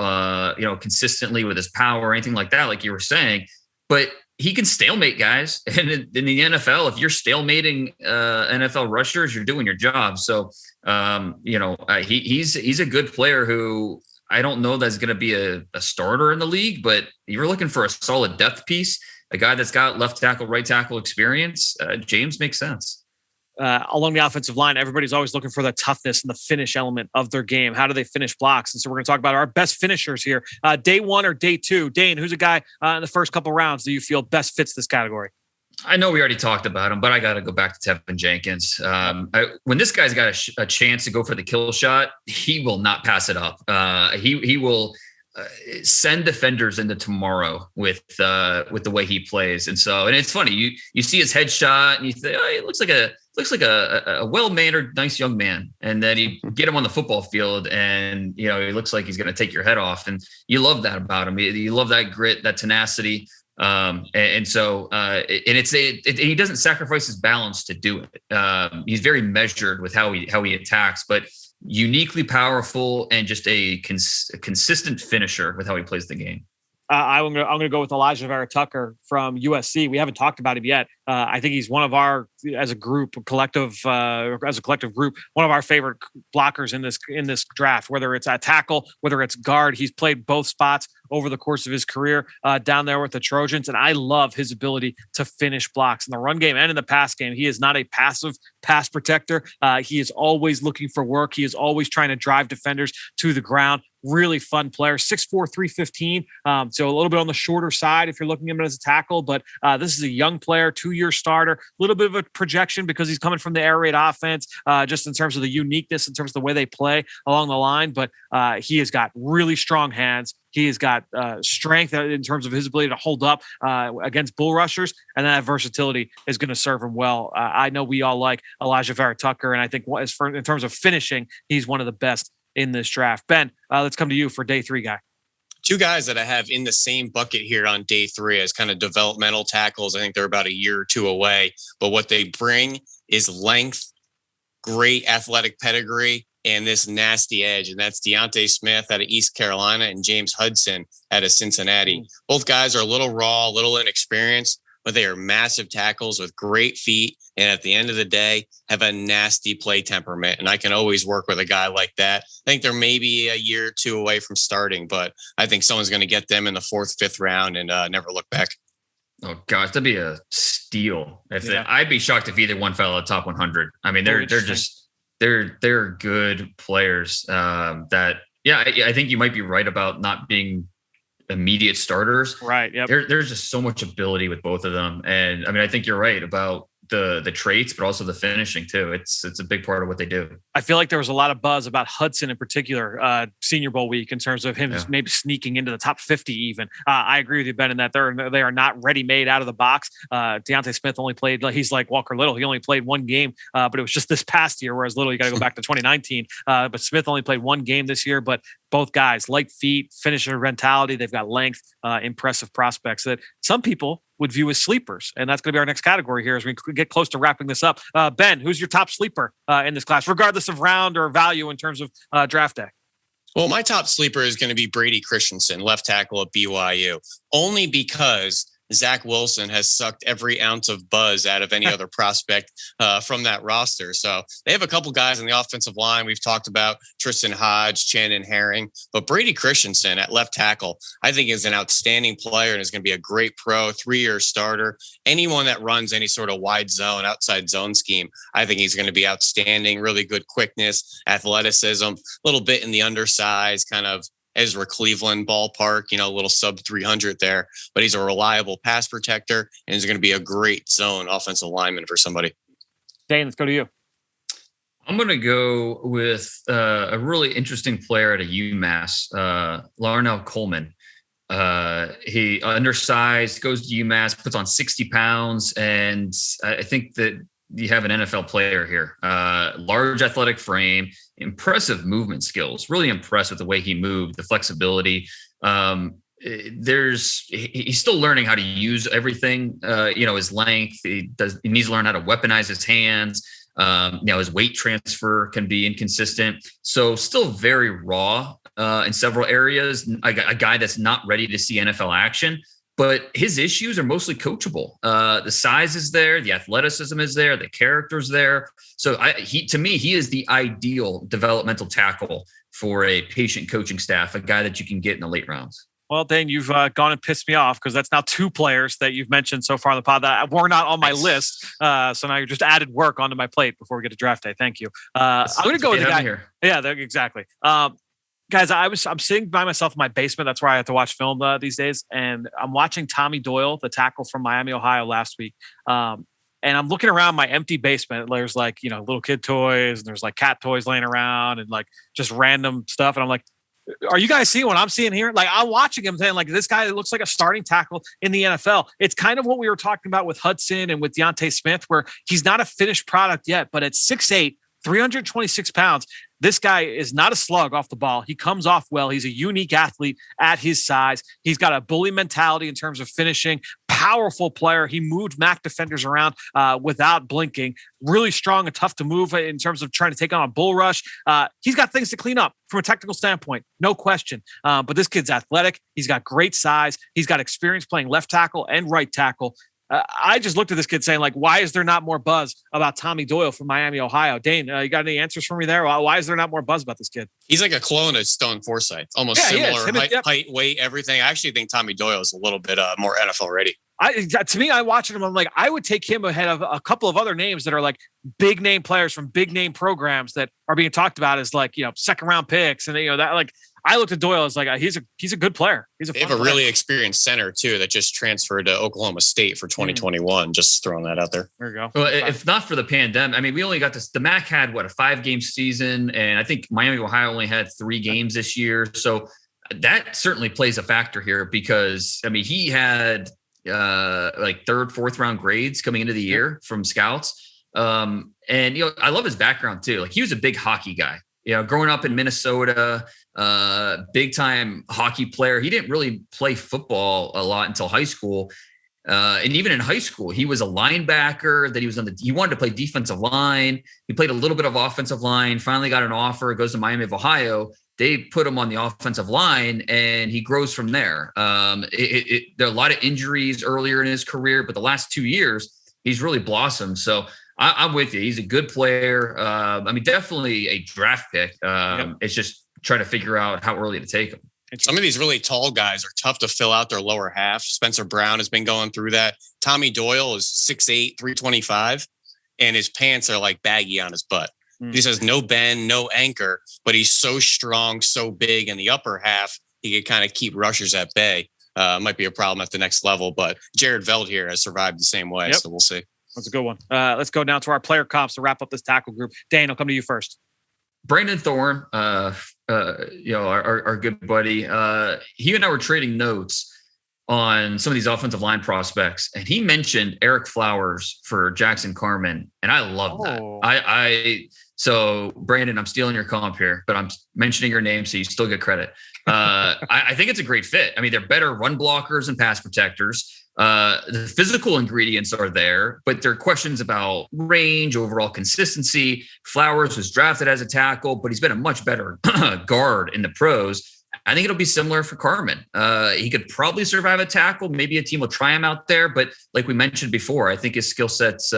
Speaker 5: consistently with his power or anything like that, like you were saying, but he can stalemate guys. And in the NFL, if you're stalemating NFL rushers, you're doing your job. So, he's a good player who I don't know that's going to be a starter in the league, but you're looking for a solid depth piece, a guy that's got left tackle, right tackle experience. James makes sense.
Speaker 4: Along the offensive line, everybody's always looking for the toughness and the finish element of their game. How do they finish blocks? And so we're going to talk about our best finishers here. Day 1 or day 2? Dane, who's a guy in the first couple rounds do you feel best fits this category?
Speaker 5: I know we already talked about him, but I got to go back to Tevin Jenkins. When this guy's got a chance to go for the kill shot, he will not pass it up. He will send defenders into tomorrow with the way he plays. And it's funny. You see his headshot and you think, oh, it looks like a well-mannered, nice young man. And then you get him on the football field and, he looks like he's going to take your head off. And you love that about him. You love that grit, that tenacity. He doesn't sacrifice his balance to do it. He's very measured with how he attacks, but uniquely powerful and just a consistent finisher with how he plays the game.
Speaker 4: I'm gonna go with Elijah Vera-Tucker from USC. We haven't talked about him yet. I think he's one of our, as a collective group, one of our favorite blockers in this draft. Whether it's at tackle, whether it's guard, he's played both spots over the course of his career down there with the Trojans, and I love his ability to finish blocks in the run game and in the pass game. He is not a passive pass protector. He is always looking for work. He is always trying to drive defenders to the ground. Really fun player, 6'4", 315. So a little bit on the shorter side if you're looking at him as a tackle, but this is a young player, 2-year starter, a little bit of a projection because he's coming from the air raid offense, just in terms of the uniqueness, in terms of the way they play along the line. But he has got really strong hands. He has got strength in terms of his ability to hold up against bull rushers, and that versatility is going to serve him well. I know we all like Elijah Vera-Tucker, and I think in terms of finishing, he's one of the best in this draft. Ben, let's come to you for day 3 guy.
Speaker 6: 2 guys that I have in the same bucket here on day 3 as kind of developmental tackles. I think they're about a year or 2 away, but what they bring is length, great athletic pedigree, and this nasty edge. And that's Deontay Smith out of East Carolina and James Hudson out of Cincinnati. Both guys are a little raw, a little inexperienced, but they are massive tackles with great feet. And at the end of the day, have a nasty play temperament. And I can always work with a guy like that. I think they're maybe a year or 2 away from starting, but I think someone's going to get them in the 4th, 5th round and never look back.
Speaker 5: Oh gosh, that'd be a steal. I'd be shocked if either one fell out of top 100. I mean, they're good players. I think you might be right about not being immediate starters.
Speaker 4: Right. Yep.
Speaker 5: There's just so much ability with both of them. And I mean, I think you're right about the traits, but also the finishing too. It's a big part of what they do.
Speaker 4: I feel like there was a lot of buzz about Hudson in particular, Senior Bowl week, in terms of him maybe sneaking into the top 50 even. I agree with you, Ben, in that they are not ready-made out of the box. Deontay Smith only played, he's like Walker Little. He only played 1 game, but it was just this past year, whereas Little, you got to go back to 2019. But Smith only played 1 game this year, but both guys, light feet, finisher mentality. They've got length, impressive prospects that some people would view as sleepers. And that's going to be our next category here as we get close to wrapping this up. Ben, who's your top sleeper in this class, regardless of round or value in terms of draft day?
Speaker 6: Well, my top sleeper is going to be Brady Christensen, left tackle at BYU, only because Zach Wilson has sucked every ounce of buzz out of any other prospect from that roster. So they have a couple guys on the offensive line. We've talked about Tristan Hodge, Shannon Herring, but Brady Christensen at left tackle, I think is an outstanding player and is going to be a great pro, 3-year starter. Anyone that runs any sort of wide zone, outside zone scheme, I think he's going to be outstanding. Really good quickness, athleticism, a little bit in the undersized kind of Ezra Cleveland ballpark, a little sub 300 there, but he's a reliable pass protector and is going to be a great zone offensive lineman for somebody.
Speaker 4: Dane, let's go to you.
Speaker 5: I'm going to go with a really interesting player at a UMass, Larnell Coleman. He undersized, goes to UMass, puts on 60 pounds. And I think that you have an NFL player here, large athletic frame, impressive movement skills, really impressed with the way he moved, the flexibility. He's still learning how to use everything, his length. He needs to learn how to weaponize his hands. His weight transfer can be inconsistent. So still very raw in several areas, a guy that's not ready to see NFL action. But his issues are mostly coachable. The size is there, the athleticism is there, the character's there. So to me, he is the ideal developmental tackle for a patient coaching staff, a guy that you can get in the late rounds.
Speaker 4: Well, Dane, you've gone and pissed me off because that's now 2 players that you've mentioned so far on the pod that were not on my list. So now you just added work onto my plate before we get to draft day. Thank you. I'm going to go with the guy here. Yeah, exactly. Guys, I'm sitting by myself in my basement. That's where I have to watch film these days. And I'm watching Tommy Doyle, the tackle from Miami, Ohio last week. And I'm looking around my empty basement. There's little kid toys and there's cat toys laying around and just random stuff. And I'm like, are you guys seeing what I'm seeing here? I'm watching him saying this guy looks like a starting tackle in the NFL. It's kind of what we were talking about with Hudson and with Deontay Smith, where he's not a finished product yet, but at 6'8", 326 pounds, this guy is not a slug off the ball. He comes off well. He's a unique athlete at his size. He's got a bully mentality in terms of finishing, powerful player. He moved MAC defenders around without blinking. Really strong and tough to move in terms of trying to take on a bull rush. He's got things to clean up from a technical standpoint, no question. But this kid's athletic. He's got great size. He's got experience playing left tackle and right tackle. I just looked at this kid saying, like, why is there not more buzz about Tommy Doyle from Miami, Ohio? Dane, you got any answers for me there? Why is there not more buzz about this kid?
Speaker 6: He's like a clone of Stone Forsythe, almost similar height, weight, everything. I actually think Tommy Doyle is a little bit more NFL ready.
Speaker 4: To me, I watching him, I'm like, I would take him ahead of a couple of other names that are like big name players from big name programs that are being talked about as like, second round picks. And that, like, I looked at Doyle as like, he's a good player. They have a
Speaker 6: really experienced center too that just transferred to Oklahoma State for 2021. Just throwing that out there.
Speaker 4: There you go.
Speaker 5: Well, if not for the pandemic, I mean, we only got this. The MAC had a 5-game season, and I think Miami, Ohio only had 3 games this year. So that certainly plays a factor here because I mean, he had like 3rd, 4th round grades coming into the year from scouts. And I love his background too. Like he was a big hockey guy. Growing up in Minnesota, big time hockey player. He didn't really play football a lot until high school. And even in high school, he was a linebacker that he wanted to play defensive line. He played a little bit of offensive line, finally got an offer, goes to Miami of Ohio. They put him on the offensive line and he grows from there. There are a lot of injuries earlier in his career, but the last 2 years, he's really blossomed. So I'm with you. He's a good player. I mean, definitely a draft pick. It's just trying to figure out how early to take him.
Speaker 6: Some of these really tall guys are tough to fill out their lower half. Spencer Brown has been going through that. Tommy Doyle is 6'8", 325, and his pants are like baggy on his butt. He just has no bend, no anchor, but he's so strong, so big in the upper half, he could kind of keep rushers at bay. Might be a problem at the next level, but Jared Veld here has survived the same way, so we'll see.
Speaker 4: That's a good one. Let's go down to our player comps to wrap up this tackle group. Dane, I'll come to you first.
Speaker 5: Brandon Thorne, our good buddy, he and I were trading notes on some of these offensive line prospects, and he mentioned Eric Flowers for Jackson Carman, and I love that. So Brandon, I'm stealing your comp here, but I'm mentioning your name, so you still get credit. I think it's a great fit. I mean, they're better run blockers and pass protectors. The physical ingredients are there, but there are questions about range, overall consistency. Flowers was drafted as a tackle, but he's been a much better guard in the pros. I think it'll be similar for Carman. He could probably survive a tackle. Maybe a team will try him out there, but like we mentioned before, I think his skill set's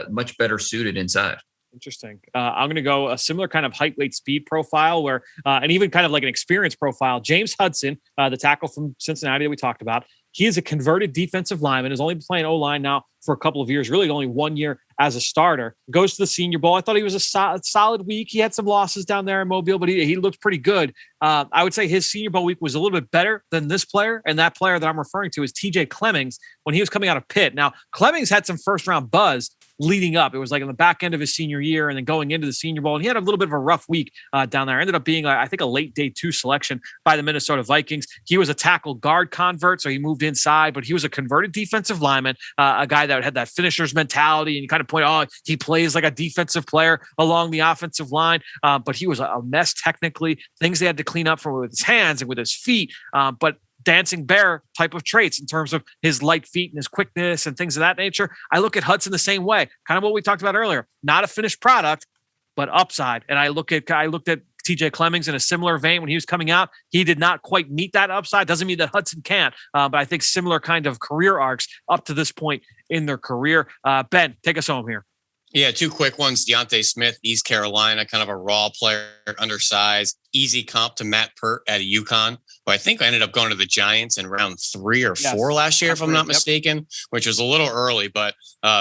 Speaker 5: much better suited inside.
Speaker 4: Interesting. I'm going to go a similar kind of height, weight, speed profile where, and even kind of like an experience profile. James Hudson, the tackle from Cincinnati that we talked about, he is a converted defensive lineman, has only been playing O-line now for a couple of years, really only 1 year as a starter. Goes to the Senior Bowl. I thought he was a solid week. He had some losses down there in Mobile, but he looked pretty good. I would say his Senior Bowl week was a little bit better than this player, and that player that I'm referring to is TJ Clemmings when he was coming out of Pitt. Now, Clemmings had some first-round buzz leading up. It was like in the back end of his senior year and then going into the Senior Bowl. And he had a little bit of a rough week down there. Ended up being, I think, a late day 2 selection by the Minnesota Vikings. He was a tackle guard convert, so he moved inside, but he was a converted defensive lineman, a guy that had that finisher's mentality. And you kind of point, he plays like a defensive player along the offensive line. But he was a mess technically. Things they had to clean up from with his hands and with his feet. But dancing bear type of traits in terms of his light feet and his quickness and things of that nature. I look at Hudson the same way, kind of what we talked about earlier, not a finished product, but upside. And I looked at TJ Clemmings in a similar vein when he was coming out. He did not quite meet that upside. Doesn't mean that Hudson can't, but I think similar kind of career arcs up to this point in their career. Ben, take us home here.
Speaker 6: Yeah, 2 quick ones. Deontay Smith, East Carolina, kind of a raw player, undersized, easy comp to Matt Pert at UConn, who I think ended up going to the Giants in round 3 or 4 last year, if I'm not mistaken, which was a little early, but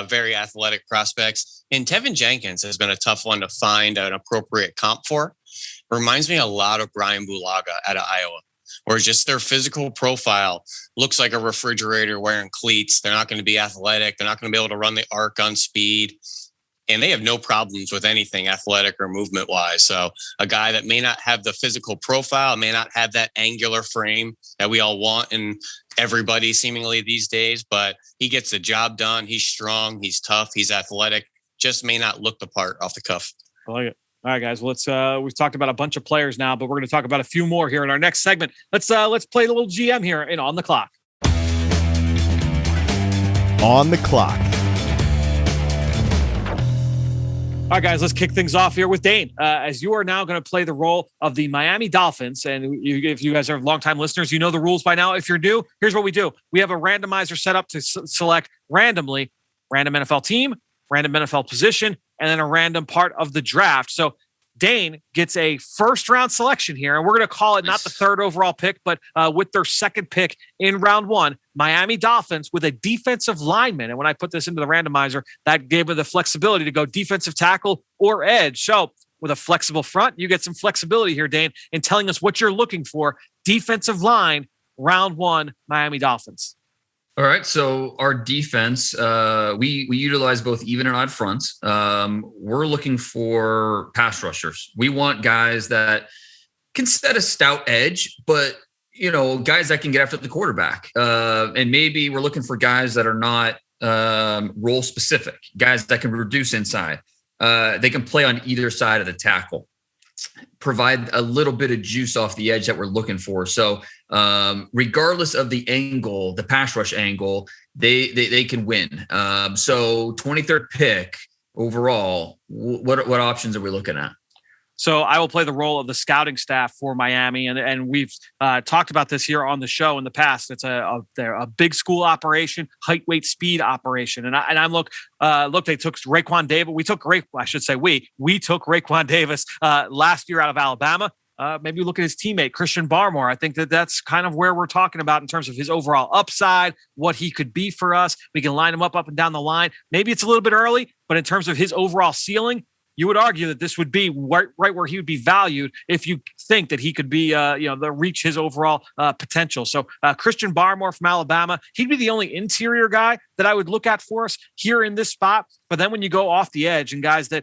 Speaker 6: very athletic prospects. And Tevin Jenkins has been a tough one to find an appropriate comp for. Reminds me a lot of Brian Bulaga out of Iowa, where just their physical profile looks like a refrigerator wearing cleats. They're not going to be athletic. They're not going to be able to run the arc on speed. And they have no problems with anything athletic or movement wise. So a guy that may not have the physical profile, may not have that angular frame that we all want in everybody seemingly these days, but he gets the job done. He's strong. He's tough. He's athletic. Just may not look the part off the cuff.
Speaker 4: I like it. All right, guys. Well, we've talked about a bunch of players now, but we're going to talk about a few more here in our next segment. Let's play the little GM here On the Clock.
Speaker 3: on the clock.
Speaker 4: All right, guys, let's kick things off here with Dane. As you are now going to play the role of the Miami Dolphins, and if you guys are longtime listeners, you know the rules by now. If you're new, here's what we do. We have a randomizer set up to select randomly random NFL team, random NFL position, and then a random part of the draft. So Dane gets a first-round selection here, and we're going to call it not the third overall pick, but with their second pick in round one, Miami Dolphins with a defensive lineman. And when I put this into the randomizer, that gave me the flexibility to go defensive tackle or edge. So with a flexible front, you get some flexibility here, Dane, in telling us what you're looking for. Defensive line, round one, Miami Dolphins.
Speaker 5: All right, so our defense, we utilize both even and odd fronts. We're looking for pass rushers. We want guys that can set a stout edge, but guys that can get after the quarterback. And maybe we're looking for guys that are not role specific, guys that can reduce inside. They can play on either side of the tackle, provide a little bit of juice off the edge that we're looking for. So regardless of the angle, the pass rush angle, they can win. So 23rd pick overall, what options are we looking at?
Speaker 4: So I will play the role of the scouting staff for Miami, and we've talked about this here on the show in the past. It's a big school operation, height, weight, speed operation, and I'm look. They took Raekwon Davis. We took Raekwon Davis last year out of Alabama. Maybe look at his teammate Christian Barmore. I think that's kind of where we're talking about in terms of his overall upside, what he could be for us. We can line him up and down the line. Maybe it's a little bit early, but in terms of his overall ceiling, you would argue that this would be right where he would be valued if you think that he could be, reach his overall potential. So Christian Barmore from Alabama, he'd be the only interior guy that I would look at for us here in this spot. But then when you go off the edge and guys that,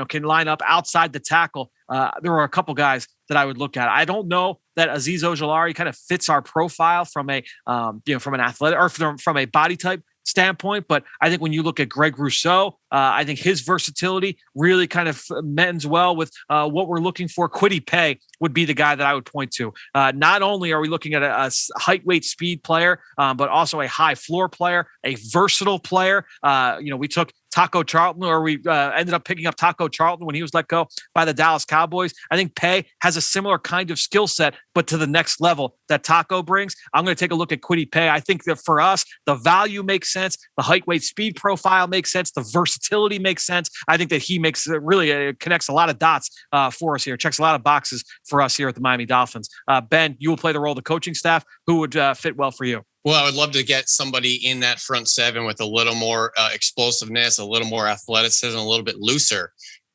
Speaker 4: can line up outside the tackle, there are a couple guys that I would look at. I don't know that Azeez Ojulari kind of fits our profile from a, from an athletic or from a body type standpoint. But I think when you look at Greg Rousseau, I think his versatility really kind of mends well with what we're looking for. Kwity Paye would be the guy that I would point to. Not only are we looking at a height, weight, speed player, but also a high floor player, a versatile player. We took Taco Charlton, or we ended up picking up Taco Charlton when he was let go by the Dallas Cowboys. I think Paye has a similar kind of skill set, but to the next level that Taco brings. I'm going to take a look at Kwity Paye. I think that for us, the value makes sense. The height, weight, speed profile makes sense. The versatility makes sense. I think that he makes connects a lot of dots for us here, checks a lot of boxes for us here at the Miami Dolphins. Ben, you will play the role of the coaching staff. Who would fit well for you?
Speaker 6: Well, I would love to get somebody in that front seven with a little more explosiveness, a little more athleticism, a little bit looser.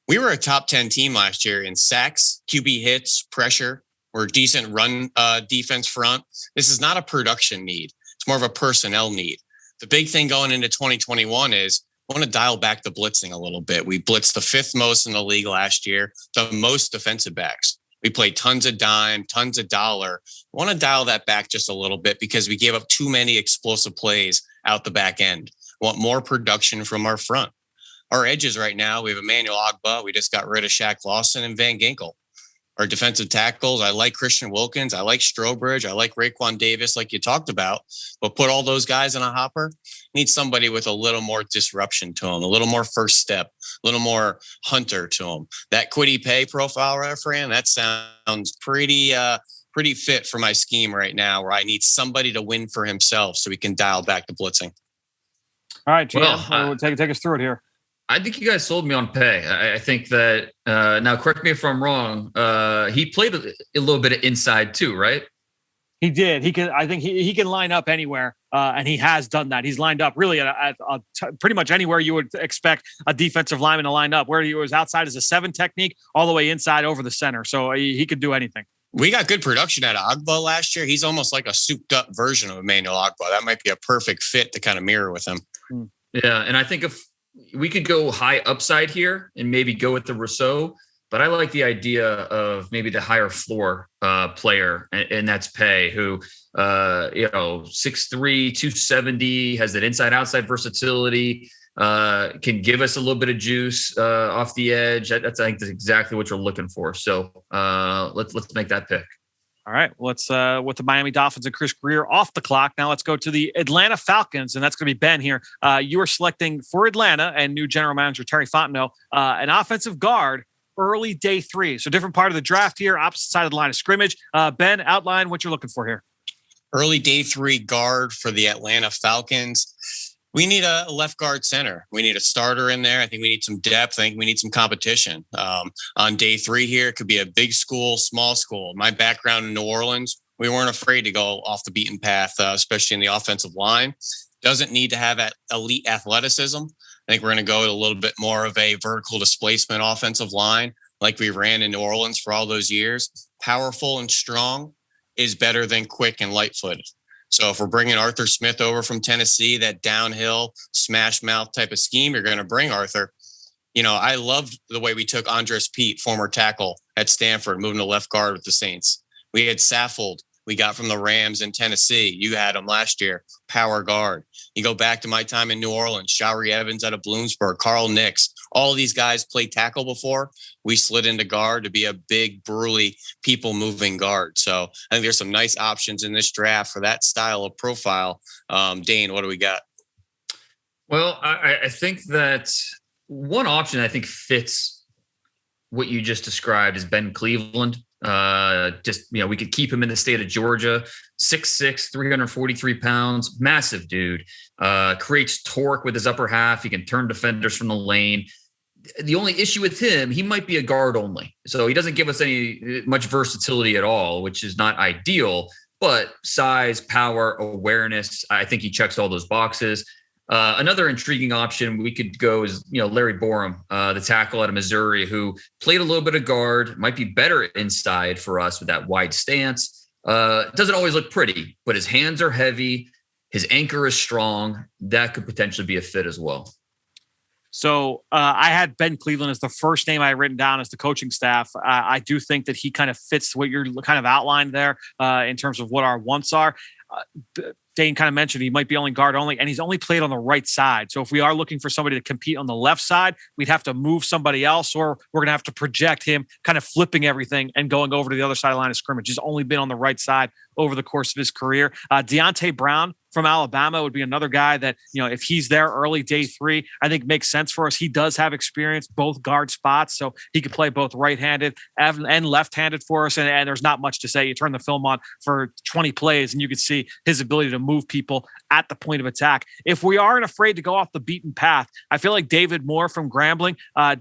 Speaker 6: We were a top 10 team last year in sacks, QB hits, pressure. We're a decent run defense front. This is not a production need. It's more of a personnel need. The big thing going into 2021 is I want to dial back the blitzing a little bit. We blitzed the fifth most in the league last year, the most defensive backs. We played tons of dime, tons of dollar. I want to dial that back just a little bit because we gave up too many explosive plays out the back end. I want more production from our front. Our edges right now, we have Emmanuel Ogbah. We just got rid of Shaq Lawson and Van Ginkel. Our defensive tackles, I like Christian Wilkins. I like Strobridge. I like Raekwon Davis, like you talked about. But put all those guys in a hopper. Need somebody with a little more disruption to them, a little more first step, a little more hunter to them. That Kwity Paye profile, right, Fran? That sounds pretty fit for my scheme right now, where I need somebody to win for himself so we can dial back the blitzing.
Speaker 4: All right, GM, take us through it here.
Speaker 5: I think you guys sold me on Paye. I think that now, correct me if I'm wrong. He played a little bit of inside too, right?
Speaker 4: He did. He can. I think he can line up anywhere, and he has done that. He's lined up really at pretty much anywhere you would expect a defensive lineman to line up. Where he was outside as a 7 technique, all the way inside over the center. So he could do anything.
Speaker 6: We got good production out of Ogbah last year. He's almost like a souped-up version of Emmanuel Ogbah. That might be a perfect fit to kind of mirror with him.
Speaker 5: Yeah, and I think if we could go high upside here and maybe go with the Rousseau, but I like the idea of maybe the higher floor player, and that's Paye, who 6'3", 270, has that inside-outside versatility, can give us a little bit of juice off the edge. I think that's exactly what you're looking for. So let's make that pick.
Speaker 4: All right, let's with the Miami Dolphins and Chris Greer off the clock. Now let's go to the Atlanta Falcons, and that's going to be Ben here. You are selecting for Atlanta and new general manager Terry Fontenot an offensive guard early day 3. So different part of the draft here, opposite side of the line of scrimmage. Ben, outline what you're looking for here.
Speaker 6: Early day 3 guard for the Atlanta Falcons. We need a left guard center. We need a starter in there. I think we need some depth. I think we need some competition. On day 3 here, it could be a big school, small school. My background in New Orleans, we weren't afraid to go off the beaten path, especially in the offensive line. Doesn't need to have elite athleticism. I think we're going to go to a little bit more of a vertical displacement offensive line like we ran in New Orleans for all those years. Powerful and strong is better than quick and light-footed. So if we're bringing Arthur Smith over from Tennessee, that downhill smash mouth type of scheme, you're going to bring Arthur. I loved the way we took Andres Pete, former tackle at Stanford, moving to left guard with the Saints. We had Saffold. We got from the Rams in Tennessee. You had him last year, power guard. You go back to my time in New Orleans, Showery Evans out of Bloomsburg, Carl Nix. All these guys played tackle before. We slid into guard to be a big, burly, people-moving guard. So I think there's some nice options in this draft for that style of profile. Dane, what do we got?
Speaker 5: Well, I think that one option I think fits what you just described is Ben Cleveland. We could keep him in the state of Georgia, 6'6", 343 pounds, massive dude, creates torque with his upper half. He can turn defenders from the lane. The only issue with him, he might be a guard only. So he doesn't give us much versatility at all, which is not ideal, but size, power, awareness, I think he checks all those boxes. Another intriguing option we could go is, Larry Borum, the tackle out of Missouri, who played a little bit of guard, might be better inside for us with that wide stance. Doesn't always look pretty, but his hands are heavy. His anchor is strong. That could potentially be a fit as well.
Speaker 4: So I had Ben Cleveland as the first name I had written down as the coaching staff. I do think that he kind of fits what you're kind of outlined there in terms of what our wants are. Dane kind of mentioned he might be only guard only, and he's only played on the right side. So if we are looking for somebody to compete on the left side, we'd have to move somebody else, or we're going to have to project him kind of flipping everything and going over to the other side line of scrimmage. He's only been on the right side over the course of his career. Deontay Brown from Alabama would be another guy that, if he's there early day 3, I think makes sense for us. He does have experience, both guard spots, so he could play both right-handed and left-handed for us. And there's not much to say. You turn the film on for 20 plays and you could see his ability to move people at the point of attack. If we aren't afraid to go off the beaten path, I feel like David Moore from Grambling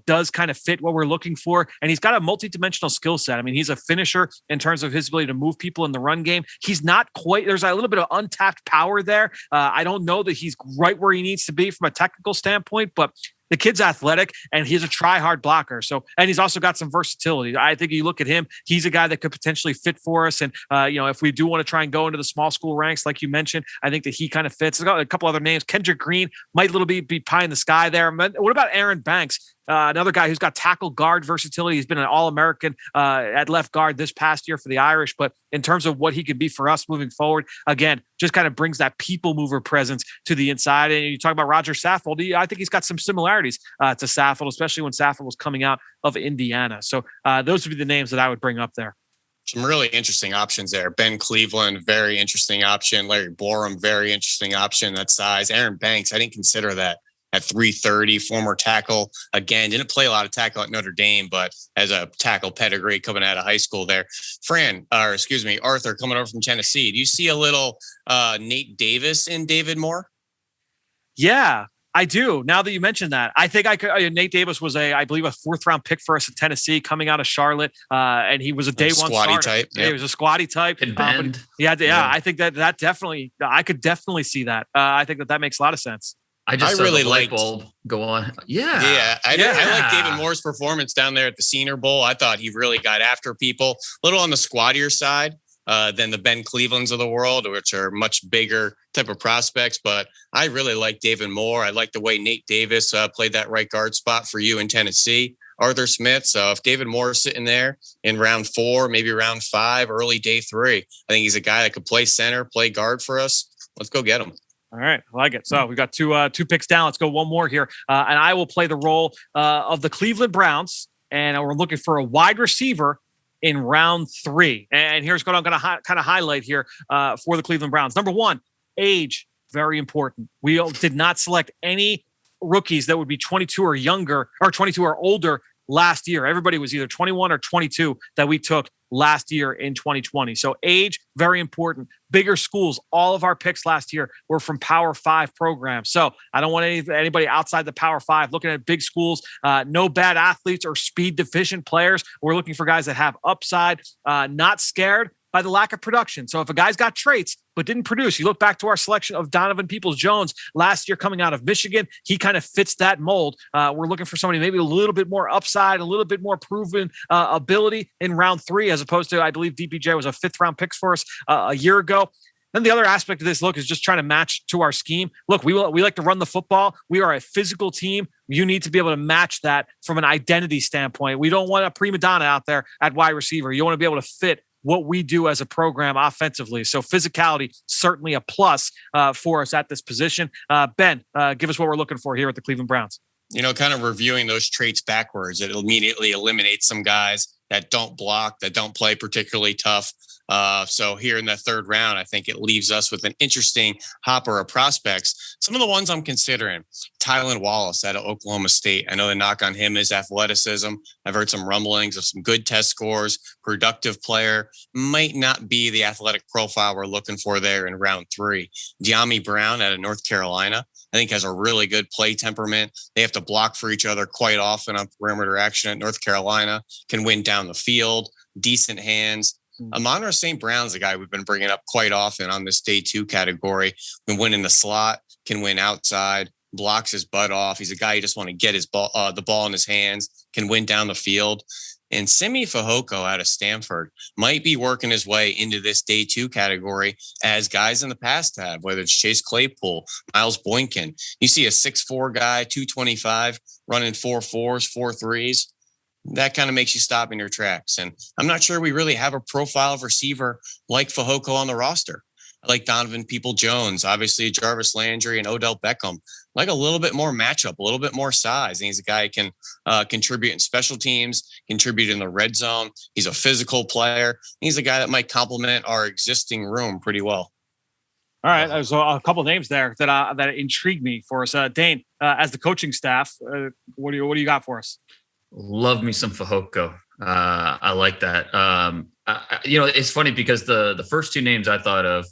Speaker 4: does kind of fit what we're looking for. And he's got a multidimensional skill set. I mean, he's a finisher in terms of his ability to move people in the run game. He's not quite, there's a little bit of untapped power there. I don't know that he's right where he needs to be from a technical standpoint, but the kid's athletic and he's a try-hard blocker. So, and he's also got some versatility. I think you look at him, he's a guy that could potentially fit for us. And, if we do want to try and go into the small school ranks, like you mentioned, I think that he kind of fits. I've got a couple other names. Kendrick Green might be pie in the sky there. What about Aaron Banks? Another guy who's got tackle guard versatility. He's been an All-American at left guard this past year for the Irish. But in terms of what he could be for us moving forward, again, just kind of brings that people mover presence to the inside. And you talk about Roger Saffold. I think he's got some similarities to Saffold, especially when Saffold was coming out of Indiana. So those would be the names that I would bring up there.
Speaker 6: Some really interesting options there. Ben Cleveland, very interesting option. Larry Borum, very interesting option. That size. Aaron Banks, I didn't consider that. At 330, former tackle. Again, didn't play a lot of tackle at Notre Dame, but as a tackle pedigree coming out of high school there. Arthur coming over from Tennessee. Do you see a little Nate Davis in David Moore?
Speaker 4: Yeah, I do. Now that you mentioned that, I think I could. Nate Davis was I believe, a 4th round pick for us at Tennessee, coming out of Charlotte, and he was a day one
Speaker 6: squatty
Speaker 4: starter.
Speaker 6: type.
Speaker 4: Yeah, he was a squatty type. I think that definitely, I could definitely see that. I think that makes a lot of sense.
Speaker 5: I really like bulb go on. Yeah.
Speaker 6: I like David Moore's performance down there at the Senior Bowl. I thought he really got after people, a little on the squattier side than the Ben Clevelands of the world, which are much bigger type of prospects. But I really like David Moore. I like the way Nate Davis played that right guard spot for you in Tennessee. Arthur Smith. So if David Moore is sitting there in round 4, maybe round 5, early day 3, I think he's a guy that could play center, play guard for us. Let's go get him.
Speaker 4: All right. I like it. So we've got two picks down. Let's go one more here. And I will play the role of the Cleveland Browns. And we're looking for a wide receiver in round 3. And here's what I'm going to kind of highlight here for the Cleveland Browns. Number 1, age, very important. We did not select any rookies that would be 22 or younger or 22 or older last year. Everybody was either 21 or 22 that we took last year in 2020. So age, very important. Bigger schools, all of our picks last year were from Power 5 programs. So I don't want anybody outside the Power 5 looking at big schools. No bad athletes or speed deficient players. We're looking for guys that have upside, not scared by the lack of production. So if a guy's got traits but didn't produce, you look back to our selection of Donovan Peoples-Jones last year coming out of Michigan, he kind of fits that mold. We're looking for somebody maybe a little bit more upside, a little bit more proven ability in round 3, as opposed to, I believe DPJ was a 5th-round pick for us a year ago. Then the other aspect of this look is just trying to match to our scheme. Look, we like to run the football. We are a physical team. You need to be able to match that from an identity standpoint. We don't want a prima donna out there at wide receiver. You want to be able to fit what we do as a program offensively. So physicality, certainly a plus for us at this position. Ben, give us what we're looking for here at the Cleveland Browns.
Speaker 6: Kind of reviewing those traits backwards, it'll immediately eliminate some guys that don't block, that don't play particularly tough. So here in the 3rd round, I think it leaves us with an interesting hopper of prospects. Some of the ones I'm considering: Tylan Wallace out of Oklahoma State. I know the knock on him is athleticism. I've heard some rumblings of some good test scores, productive player, might not be the athletic profile we're looking for there in round 3. De'Ami Brown out of North Carolina, I think has a really good play temperament. They have to block for each other quite often on perimeter action at North Carolina, can win down the field, decent hands. Amon-Ra St. Brown's a guy we've been bringing up quite often on this day 2 category. Can win in the slot, can win outside, blocks his butt off. He's a guy you just want to get his ball, the ball in his hands, can win down the field. And Simi Fehoko out of Stanford might be working his way into this day 2 category as guys in the past have, whether it's Chase Claypool, Miles Boykin. You see a 6'4" guy, 225, running 4.4s, 4.3s. That kind of makes you stop in your tracks. And I'm not sure we really have a profile of receiver like Fehoko on the roster. I like Donovan Peoples-Jones, obviously Jarvis Landry and Odell Beckham. Like a little bit more matchup, a little bit more size. And he's a guy who can contribute in special teams, contribute in the red zone. He's a physical player. He's a guy that might complement our existing room pretty well.
Speaker 4: All right, there's a couple names there that intrigue me for us. Dane, as the coaching staff, what do you got for us?
Speaker 5: Love me some Fehoko. I like that. It's funny because the first 2 names I thought of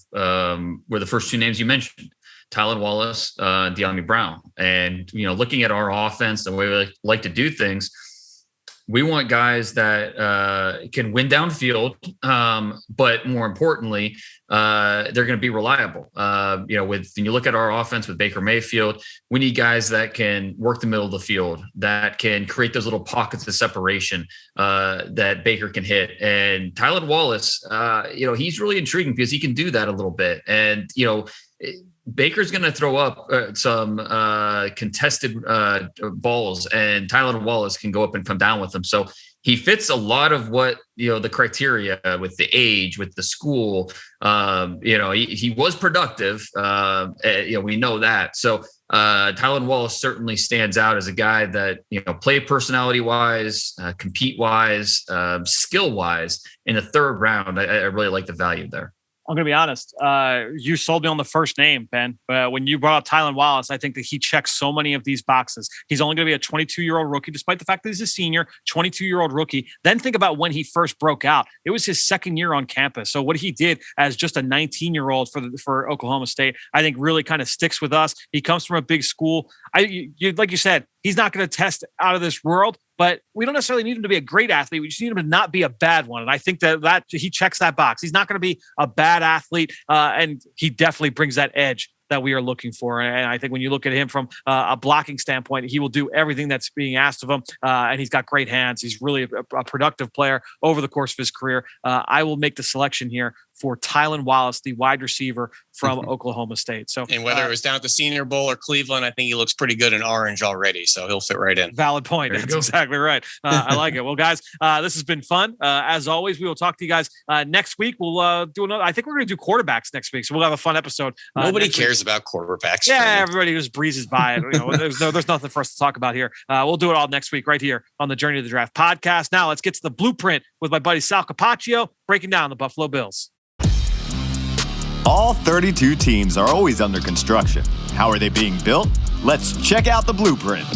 Speaker 5: were the first 2 names you mentioned, Tylan Wallace, De'Ami Brown. And, looking at our offense, the way we like to do things, we want guys that can win downfield, but more importantly, they're going to be reliable. When you look at our offense with Baker Mayfield, we need guys that can work the middle of the field, that can create those little pockets of separation that Baker can hit. And Tylan Wallace, he's really intriguing because he can do that a little bit. And, Baker's going to throw up some contested balls, and Tylan Wallace can go up and come down with them. So he fits a lot of what, the criteria with the age, with the school. He was productive. We know that. So Tylan Wallace certainly stands out as a guy that, play personality wise, compete wise, skill wise in the 3rd round. I really like the value there.
Speaker 4: I'm going to be honest. You sold me on the first name, Ben. But when you brought up Tylan Wallace, I think that he checks so many of these boxes. He's only going to be a 22-year-old rookie, despite the fact that he's a senior, 22-year-old rookie. Then think about when he first broke out. It was his 2nd year on campus. So what he did as just a 19-year-old for Oklahoma State, I think really kind of sticks with us. He comes from a big school. Like you said, he's not going to test out of this world, but we don't necessarily need him to be a great athlete. We just need him to not be a bad one. And I think that he checks that box. He's not going to be a bad athlete, and he definitely brings that edge that we are looking for. And I think when you look at him from a blocking standpoint, he will do everything that's being asked of him. And he's got great hands. He's really a productive player over the course of his career. I will make the selection here for Tylan Wallace, the wide receiver from Oklahoma State. So,
Speaker 6: and whether it was down at the Senior Bowl or Cleveland, I think he looks pretty good in orange already. So he'll fit right in.
Speaker 4: Valid point. That's exactly right. I like it. Well, guys, this has been fun. As always, we will talk to you guys next week. We'll do another. I think we're going to do quarterbacks next week. So we'll have a fun episode.
Speaker 6: Nobody cares about quarterbacks.
Speaker 4: Yeah, everybody just breezes by it. There's nothing for us to talk about here. We'll do it all next week right here on the Journey to the Draft podcast. Now let's get to the blueprint with my buddy Sal Capaccio breaking down the Buffalo Bills.
Speaker 3: All 32 teams are always under construction. How are they being built? Let's check out the blueprint.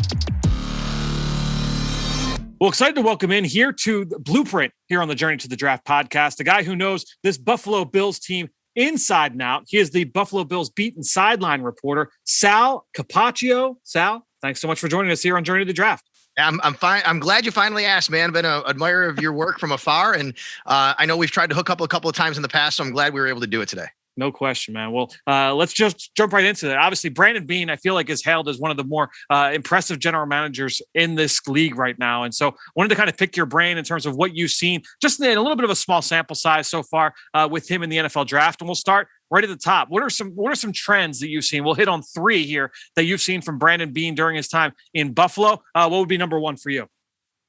Speaker 4: Well, excited to welcome in here to the Blueprint here on the Journey to the Draft podcast, the guy who knows this Buffalo Bills team inside and out. He is the Buffalo Bills beat and sideline reporter, Sal Capaccio. Sal, thanks so much for joining us here on Journey to the Draft.
Speaker 7: I'm fine. I'm glad you finally asked, man. I've been an admirer of your work from afar, and I know we've tried to hook up a couple of times in the past, so I'm glad we were able to do it today.
Speaker 4: No question, man. Well, let's just jump right into that. Obviously, Brandon Beane, I feel like, is hailed as one of the more impressive general managers in this league right now. And so wanted to kind of pick your brain in terms of what you've seen, just in a little bit of a small sample size so far with him in the NFL draft. And we'll start right at the top. What are some trends that you've seen? We'll hit on three here that you've seen from Brandon Beane during his time in Buffalo. What would be number one for you?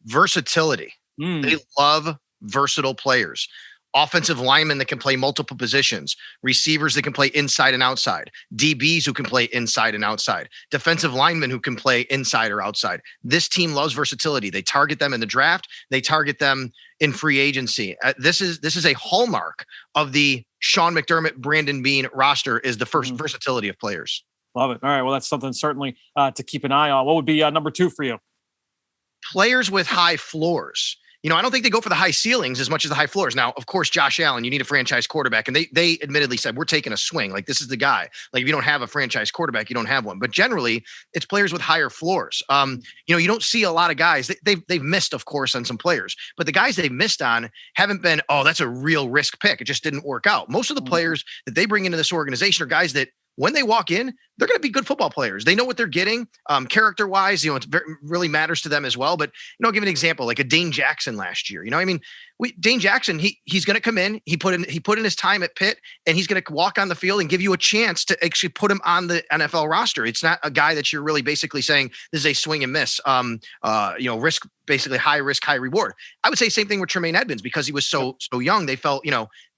Speaker 7: Versatility. They love versatile players. Offensive linemen that can play multiple positions, receivers that can play inside and outside, DBs who can play inside and outside, defensive linemen who can play inside or outside. This team loves versatility. They target them in the draft. They target them in free agency. This is a hallmark of the Sean McDermott, Brandon Beane roster, is the first versatility of players.
Speaker 4: Love it. All right. Well, that's something certainly to keep an eye on. What would be number two for you?
Speaker 7: Players with high floors. You know, I don't think they go for the high ceilings as much as the high floors. Now, of course, Josh Allen, you need a franchise quarterback. And they admittedly said, we're taking a swing. Like, this is the guy. Like, if you don't have a franchise quarterback, you don't have one. But generally, it's players with higher floors. You don't see a lot of guys. They've missed, of course, on some players. But the guys they've missed on haven't been, oh, that's a real risk pick. It just didn't work out. Most of the players that they bring into this organization are guys that, when they walk in, they're going to be good football players. They know what they're getting, character-wise. It really matters to them as well. But I'll give an example, like a Dane Jackson last year. Dane Jackson, he's going to come in. He put in his time at Pitt, and he's going to walk on the field and give you a chance to actually put him on the NFL roster. It's not a guy that you're really basically saying this is a swing and miss. Risk, basically high risk, high reward. I would say same thing with Tremaine Edmonds, because he was so young. They felt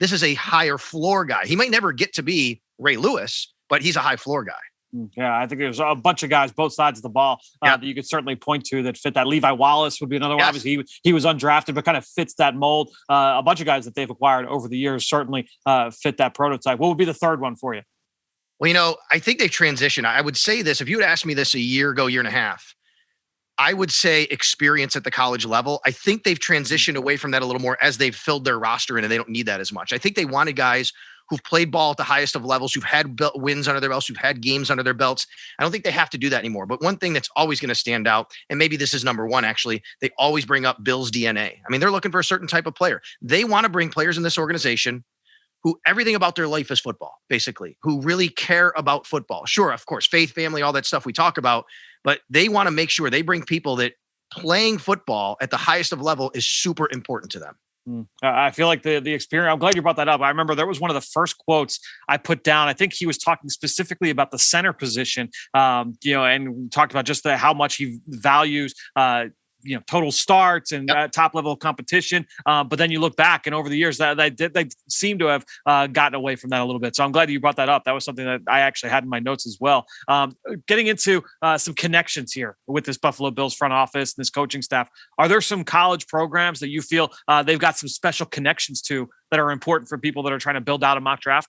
Speaker 7: this is a higher floor guy. He might never get to be Ray Lewis, but he's a high floor guy.
Speaker 4: Yeah, I think there's a bunch of guys, both sides of the ball, that you could certainly point to that fit that. Levi Wallace would be another one. Obviously, he was undrafted, but kind of fits that mold. A bunch of guys that they've acquired over the years certainly fit that prototype. What would be the third one for you?
Speaker 7: Well, I think they've transitioned. I would say this, if you had asked me this a year ago, year and a half, I would say experience at the college level. I think they've transitioned away from that a little more as they've filled their roster in, and they don't need that as much. I think they wanted guys who've played ball at the highest of levels, who've had wins under their belts, who've had games under their belts. I don't think they have to do that anymore. But one thing that's always going to stand out, and maybe this is number one, actually, they always bring up Bills DNA. I mean, they're looking for a certain type of player. They want to bring players in this organization who everything about their life is football, basically, who really care about football. Sure, of course, faith, family, all that stuff we talk about, but they want to make sure they bring people that playing football at the highest of level is super important to them.
Speaker 4: I feel like the experience, I'm glad you brought that up. I remember there was one of the first quotes I put down. I think he was talking specifically about the center position, and talked about just how much he values, total starts and top level of competition. But then you look back, and over the years they seem to have gotten away from that a little bit. So I'm glad that you brought that up. That was something that I actually had in my notes as well. Getting into some connections here with this Buffalo Bills front office and this coaching staff. Are there some college programs that you feel they've got some special connections to that are important for people that are trying to build out a mock draft?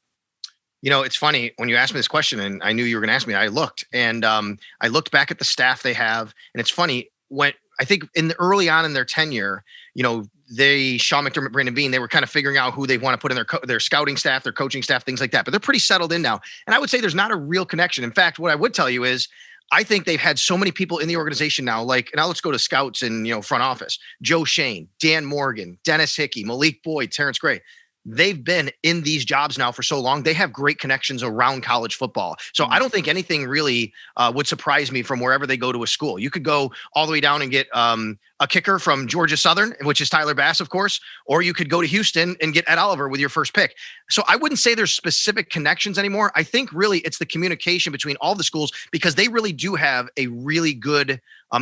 Speaker 7: It's funny when you asked me this question, and I knew you were going to ask me. I looked back at the staff they have, and it's funny when I think early on in their tenure, Sean McDermott, Brandon Beane, they were kind of figuring out who they want to put in their scouting staff, their coaching staff, things like that. But they're pretty settled in now. And I would say there's not a real connection. In fact, what I would tell you is I think they've had so many people in the organization now, like, now let's go to scouts and, front office, Joe Shane, Dan Morgan, Dennis Hickey, Malik Boyd, Terrence Gray. They've been in these jobs now for so long. They have great connections around college football. So I don't think anything really would surprise me from wherever they go to a school. You could go all the way down and get a kicker from Georgia Southern, which is Tyler Bass, of course, or you could go to Houston and get Ed Oliver with your first pick. So I wouldn't say there's specific connections anymore. I think really it's the communication between all the schools, because they really do have a really good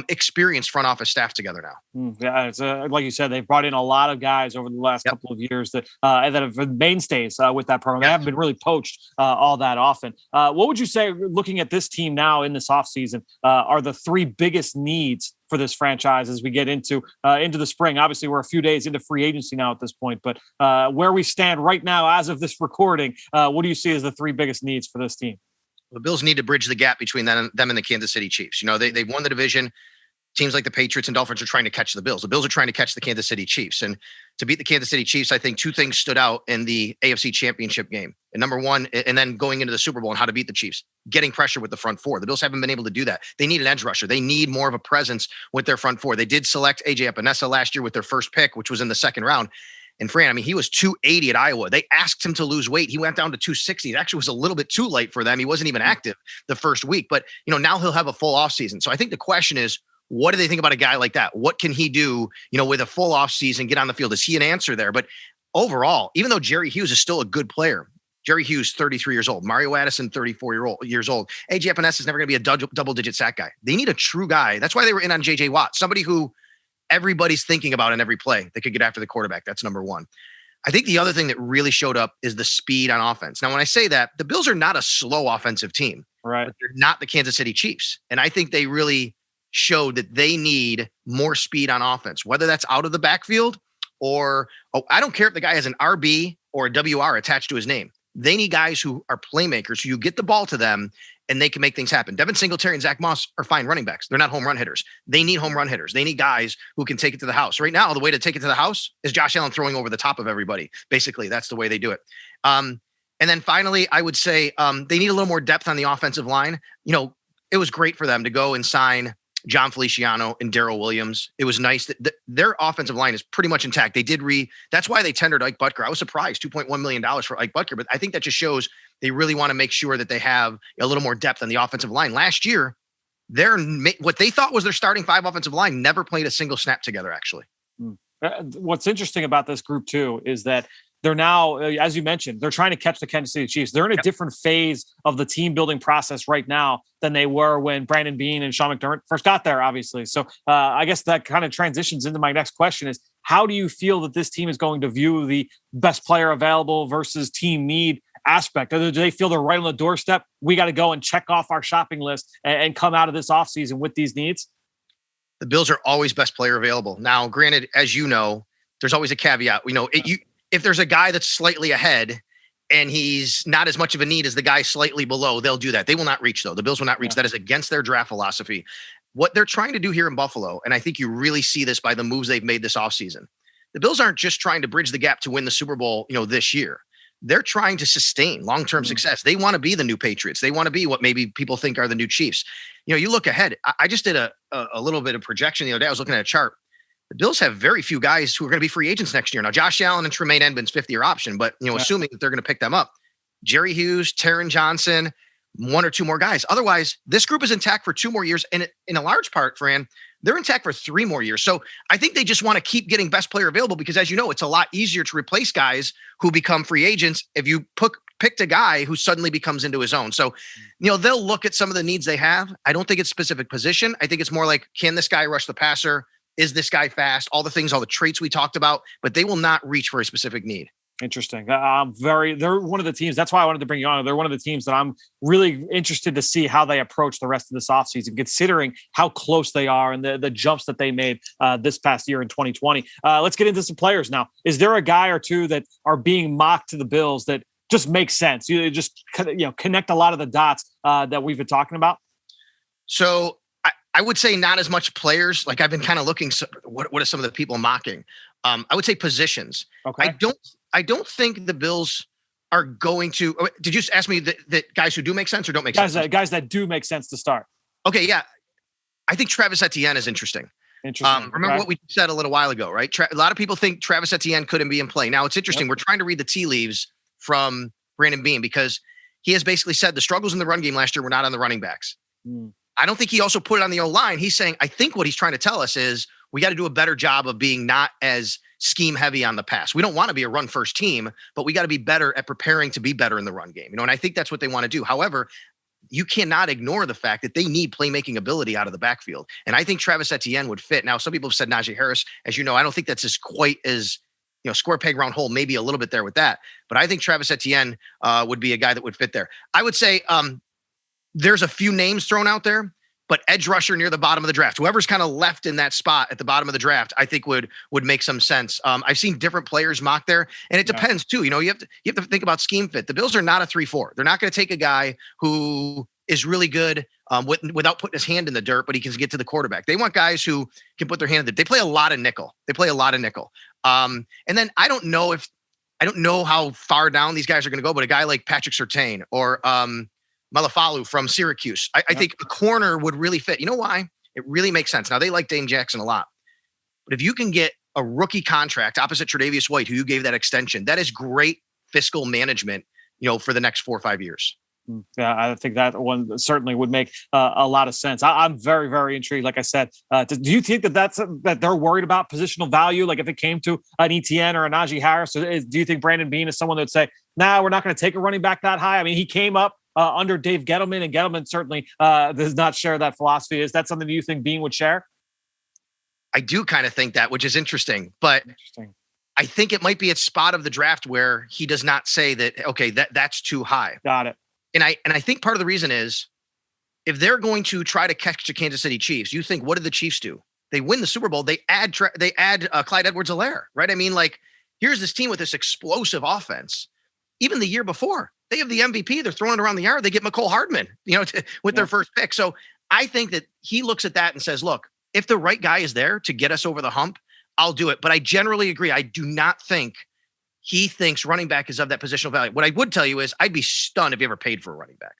Speaker 7: experienced front office staff together now.
Speaker 4: Yeah, it's like you said, they've brought in a lot of guys over the last couple of years that have been mainstays with that program. They haven't been really poached all that often. What would you say, looking at this team now in this offseason, are the three biggest needs for this franchise as we get into the spring. Obviously, we're a few days into free agency now at this point, but where we stand right now as of this recording, what do you see as the three biggest needs for this team?
Speaker 7: The Bills need to bridge the gap between them and the Kansas City Chiefs. They've won the division. Teams like the Patriots and Dolphins are trying to catch the Bills. The Bills are trying to catch the Kansas City Chiefs. And to beat the Kansas City Chiefs, I think two things stood out in the AFC Championship game. And number one, and then going into the Super Bowl and how to beat the Chiefs, getting pressure with the front four. The Bills haven't been able to do that. They need an edge rusher. They need more of a presence with their front four. They did select A.J. Epinesa last year with their first pick, which was in the second round. And Fran, he was 280 at Iowa. They asked him to lose weight. He went down to 260. It actually was a little bit too late for them. He wasn't even active the first week. But, now he'll have a full offseason. So I think the question is, what do they think about a guy like that? What can he do, with a full off season, get on the field? Is he an answer there? But overall, even though Jerry Hughes is still a good player, Jerry Hughes, 33 years old, Mario Addison, 34 years old, A.J. Epinesa is never going to be a double-digit sack guy. They need a true guy. That's why they were in on J.J. Watt, somebody who everybody's thinking about in every play that could get after the quarterback. That's number one. I think the other thing that really showed up is the speed on offense. Now, when I say that, the Bills are not a slow offensive team.
Speaker 4: Right.
Speaker 7: But they're not the Kansas City Chiefs. And I think they really showed that they need more speed on offense, whether that's out of the backfield or, I don't care if the guy has an RB or a WR attached to his name. They need guys who are playmakers, who you get the ball to them and they can make things happen. Devin Singletary and Zach Moss are fine running backs. They're not home run hitters. They need home run hitters. They need guys who can take it to the house. Right now, the way to take it to the house is Josh Allen throwing over the top of everybody. Basically, that's the way they do it. And then finally, I would say they need a little more depth on the offensive line. It was great for them to go and sign John Feliciano and Darrell Williams. It was nice that their offensive line is pretty much intact. They did that's why they tendered Ike Butker. I was surprised, $2.1 million for Ike Butker, but I think that just shows they really want to make sure that they have a little more depth on the offensive line. Last year, what they thought was their starting five offensive line never played a single snap together, actually.
Speaker 4: What's interesting about this group too, is that they're now, as you mentioned, they're trying to catch the Kansas City Chiefs. They're in a different phase of the team building process right now than they were when Brandon Beane and Sean McDermott first got there, obviously. So I guess that kind of transitions into my next question is, how do you feel that this team is going to view the best player available versus team need aspect? Do they feel they're right on the doorstep? We got to go and check off our shopping list and come out of this offseason with these needs?
Speaker 7: The Bills are always best player available. Now, granted, as you know, there's always a caveat. If there's a guy that's slightly ahead and he's not as much of a need as the guy slightly below, they'll do that. They will not reach, though. The Bills will not reach. That is against their draft philosophy. What they're trying to do here in Buffalo, and I think you really see this by the moves they've made this offseason, the Bills aren't just trying to bridge the gap to win the Super Bowl, this year. They're trying to sustain long-term success. They want to be the new Patriots. They want to be what maybe people think are the new Chiefs. You look ahead. I just did a little bit of projection the other day. I was looking at a chart. The Bills have very few guys who are going to be free agents next year. Now, Josh Allen and Tremaine Edmonds, 50-year option, but assuming that they're going to pick them up. Jerry Hughes, Taron Johnson, one or two more guys. Otherwise, this group is intact for 2 more years. And in a large part, Fran, they're intact for 3 more years. So I think they just want to keep getting best player available because, as you know, it's a lot easier to replace guys who become free agents if you picked a guy who suddenly becomes into his own. So, they'll look at some of the needs they have. I don't think it's specific position. I think it's more like, can this guy rush the passer? Is this guy fast? All the traits we talked about, but they will not reach for a specific need.
Speaker 4: Interesting. They're one of the teams. That's why I wanted to bring you on. They're one of the teams that I'm really interested to see how they approach the rest of this offseason, considering how close they are and the jumps that they made this past year in 2020. Let's get into some players now. Is there a guy or two that are being mocked to the Bills that just makes sense? You just connect a lot of the dots that we've been talking about.
Speaker 7: So I would say not as much players. Like I've been kind of looking. What are some of the people mocking? I would say positions.
Speaker 4: Okay.
Speaker 7: I don't think the Bills are going to. Did you ask me that guys who do make sense or don't make sense?
Speaker 4: Guys that do make sense to start.
Speaker 7: Okay, yeah. I think Travis Etienne is interesting. Remember what we said a little while ago, right? A lot of people think Travis Etienne couldn't be in play. Now it's interesting. Yep. We're trying to read the tea leaves from Brandon Beane because he has basically said the struggles in the run game last year were not on the running backs. I don't think he also put it on the O-line. He's saying, I think what he's trying to tell us is we got to do a better job of being not as scheme heavy on the pass. We don't want to be a run first team, but we got to be better at preparing to be better in the run game. And I think that's what they want to do. However, you cannot ignore the fact that they need playmaking ability out of the backfield. And I think Travis Etienne would fit. Now, some people have said Najee Harris. As you know, I don't think that's quite as square peg round hole, maybe a little bit there with that. But I think Travis Etienne would be a guy that would fit there. I would say there's a few names thrown out there. but edge rusher near the bottom of the draft, whoever's kind of left in that spot at the bottom of the draft, I think would make some sense. I've seen different players mock there, and it depends too. You have to think about scheme fit. The Bills are not a 3-4. They're not going to take a guy who is really good without putting his hand in the dirt, but he can get to the quarterback. They want guys who can put their hand in the dirt. They play a lot of nickel. And then I don't know how far down these guys are going to go, but a guy like Patrick Surtain or Malafalu from Syracuse, I think a corner would really fit. You know why? It really makes sense. Now, they like Dane Jackson a lot, but if you can get a rookie contract opposite Tre'Davious White, who you gave that extension, that is great fiscal management, for the next 4 or 5 years.
Speaker 4: Yeah, I think that one certainly would make a lot of sense. I'm very, very intrigued. Like I said, do you think that they're worried about positional value? Like if it came to an ETN or a Najee Harris, do you think Brandon Beane is someone that would say, nah, we're not going to take a running back that high? I mean, he came up under Dave Gettleman, and Gettleman certainly does not share that philosophy. Is that something that you think Beane would share?
Speaker 7: I do kind of think that, which is interesting, but I think it might be a spot of the draft where he does not say that, okay, that's too high.
Speaker 4: Got it.
Speaker 7: And I think part of the reason is if they're going to try to catch the Kansas City Chiefs, you think, what did the Chiefs do? They win the Super Bowl. They add Clyde Edwards-Helaire, right? I mean, like, here's this team with this explosive offense. Even the year before, they have the MVP. They're throwing it around the yard. They get McCole Hardman, with their first pick. So I think that he looks at that and says, look, if the right guy is there to get us over the hump, I'll do it. But I generally agree. I do not think he thinks running back is of that positional value. What I would tell you is I'd be stunned if he ever paid for a running back.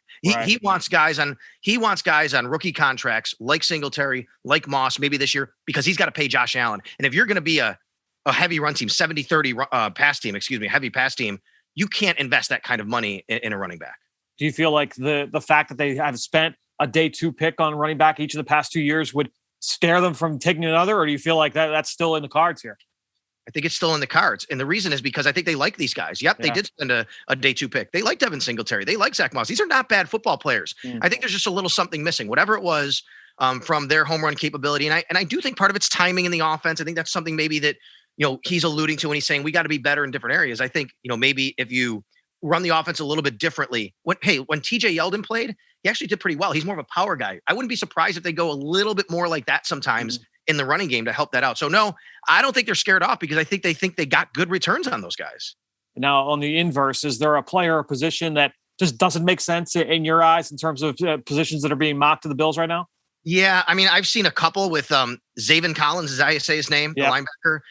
Speaker 7: He wants guys on rookie contracts like Singletary, like Moss, maybe this year, because he's got to pay Josh Allen. And if you're going to be a heavy run team, 70-30 pass team, heavy pass team, you can't invest that kind of money in a running back.
Speaker 4: Do you feel like the fact that they have spent a day 2 pick on running back each of the past 2 years would scare them from taking another, or do you feel like that's still in the cards here?
Speaker 7: I think it's still in the cards. And the reason is because I think they like these guys. Yep, they did spend a day 2 pick. They like Devin Singletary. They like Zach Moss. These are not bad football players. I think there's just a little something missing, whatever it was from their home run capability. And I do think part of it's timing in the offense. I think that's something maybe that, he's alluding to when he's saying we got to be better in different areas. I think, maybe if you run the offense a little bit differently. When TJ Yeldon played, he actually did pretty well. He's more of a power guy. I wouldn't be surprised if they go a little bit more like that sometimes in the running game to help that out. So no, I don't think they're scared off because I think they got good returns on those guys.
Speaker 4: Now, on the inverse, is there a player or position that just doesn't make sense in your eyes in terms of positions that are being mocked to the Bills right now?
Speaker 7: Yeah, I mean, I've seen a couple with Zaven Collins, is how you say his name, the linebacker.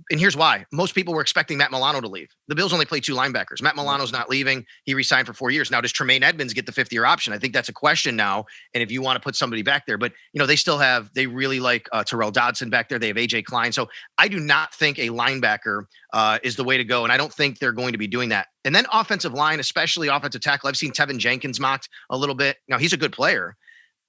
Speaker 7: And here's why. Most people were expecting Matt Milano to leave. The Bills only play 2 linebackers. Matt Milano's not leaving. He re-signed for 4 years. Now, does Tremaine Edmonds get the 5th-year option? I think that's a question now. And if you want to put somebody back there, but they really like Terrell Dodson back there. They have AJ Klein. So I do not think a linebacker is the way to go. And I don't think they're going to be doing that. And then offensive line, especially offensive tackle. I've seen Tevin Jenkins mocked a little bit. Now, he's a good player.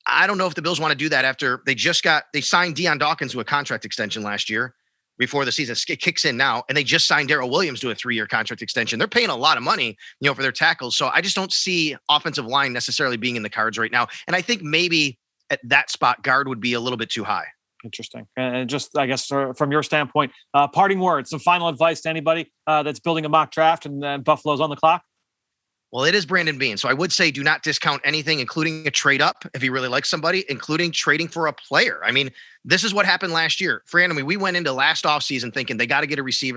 Speaker 7: I don't know if the Bills want to do that after they signed Deion Dawkins to a contract extension last year before the season kicks in now. And they just signed Darrell Williams to a 3-year contract extension. They're paying a lot of money, for their tackles. So I just don't see offensive line necessarily being in the cards right now. And I think maybe at that spot, guard would be a little bit too high.
Speaker 4: Interesting. And just, I guess, from your standpoint, parting words, some final advice to anybody that's building a mock draft and Buffalo's on the clock?
Speaker 7: Well, it is Brandon Beane. So I would say do not discount anything, including a trade up if you really like somebody, including trading for a player. I mean, this is what happened last year. Fran, we went into last offseason thinking they got to get a receiver.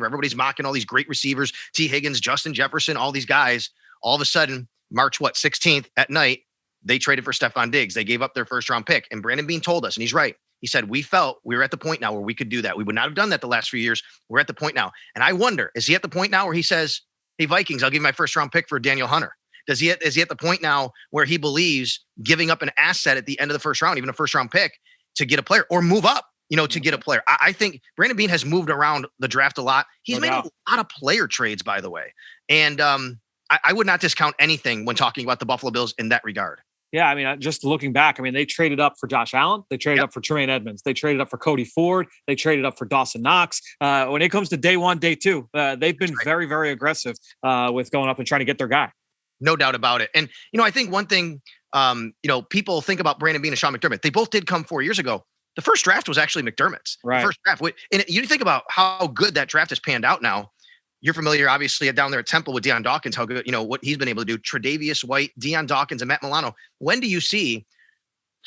Speaker 7: Everybody's mocking all these great receivers, T. Higgins, Justin Jefferson, all these guys. All of a sudden, March 16th at night, they traded for Stephon Diggs. They gave up their 1st-round pick. And Brandon Beane told us, and he's right. He said, we felt we were at the point now where we could do that. We would not have done that the last few years. We're at the point now. And I wonder, is he at the point now where he says, hey, Vikings, I'll give you my 1st-round pick for Daniel Hunter? Is he at the point now where he believes giving up an asset at the end of the 1st round, even a 1st-round pick, to get a player or move up, to get a player? I think Brandon Beane has moved around the draft a lot. He's made a lot of player trades, by the way. And I would not discount anything when talking about the Buffalo Bills in that regard.
Speaker 4: Yeah, I mean, just looking back, they traded up for Josh Allen. They traded up for Tremaine Edmonds. They traded up for Cody Ford. They traded up for Dawson Knox. When it comes to day 1, day 2, they've been very, very aggressive with going up and trying to get their guy.
Speaker 7: No doubt about it. And, I think one thing, people think about Brandon Beane and Sean McDermott. They both did come 4 years ago. The first draft was actually McDermott's.
Speaker 4: Right.
Speaker 7: The first draft. And you think about how good that draft has panned out now. you're familiar, obviously, down there at Temple with Deion Dawkins, how good, what he's been able to do. Tre'Davious White, Deion Dawkins, and Matt Milano. When do you see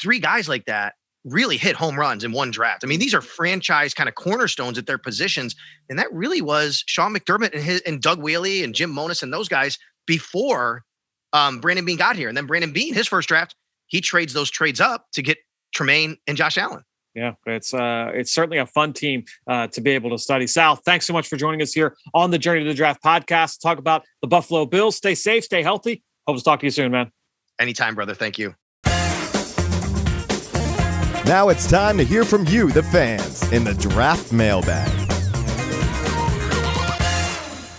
Speaker 7: 3 guys like that really hit home runs in one draft? I mean, these are franchise kind of cornerstones at their positions. And that really was Sean McDermott and Doug Whaley and Jim Monos and those guys before Brandon Beane got here. And then Brandon Beane, his first draft, he trades those trades up to get Tremaine and Josh Allen.
Speaker 4: Yeah, it's certainly a fun team to be able to study. Sal, thanks so much for joining us here on the Journey to the Draft podcast. Talk about the Buffalo Bills. Stay safe, stay healthy. Hope to talk to you soon, man.
Speaker 7: Anytime, brother. Thank you.
Speaker 3: Now it's time to hear from you, the fans, in the Draft Mailbag.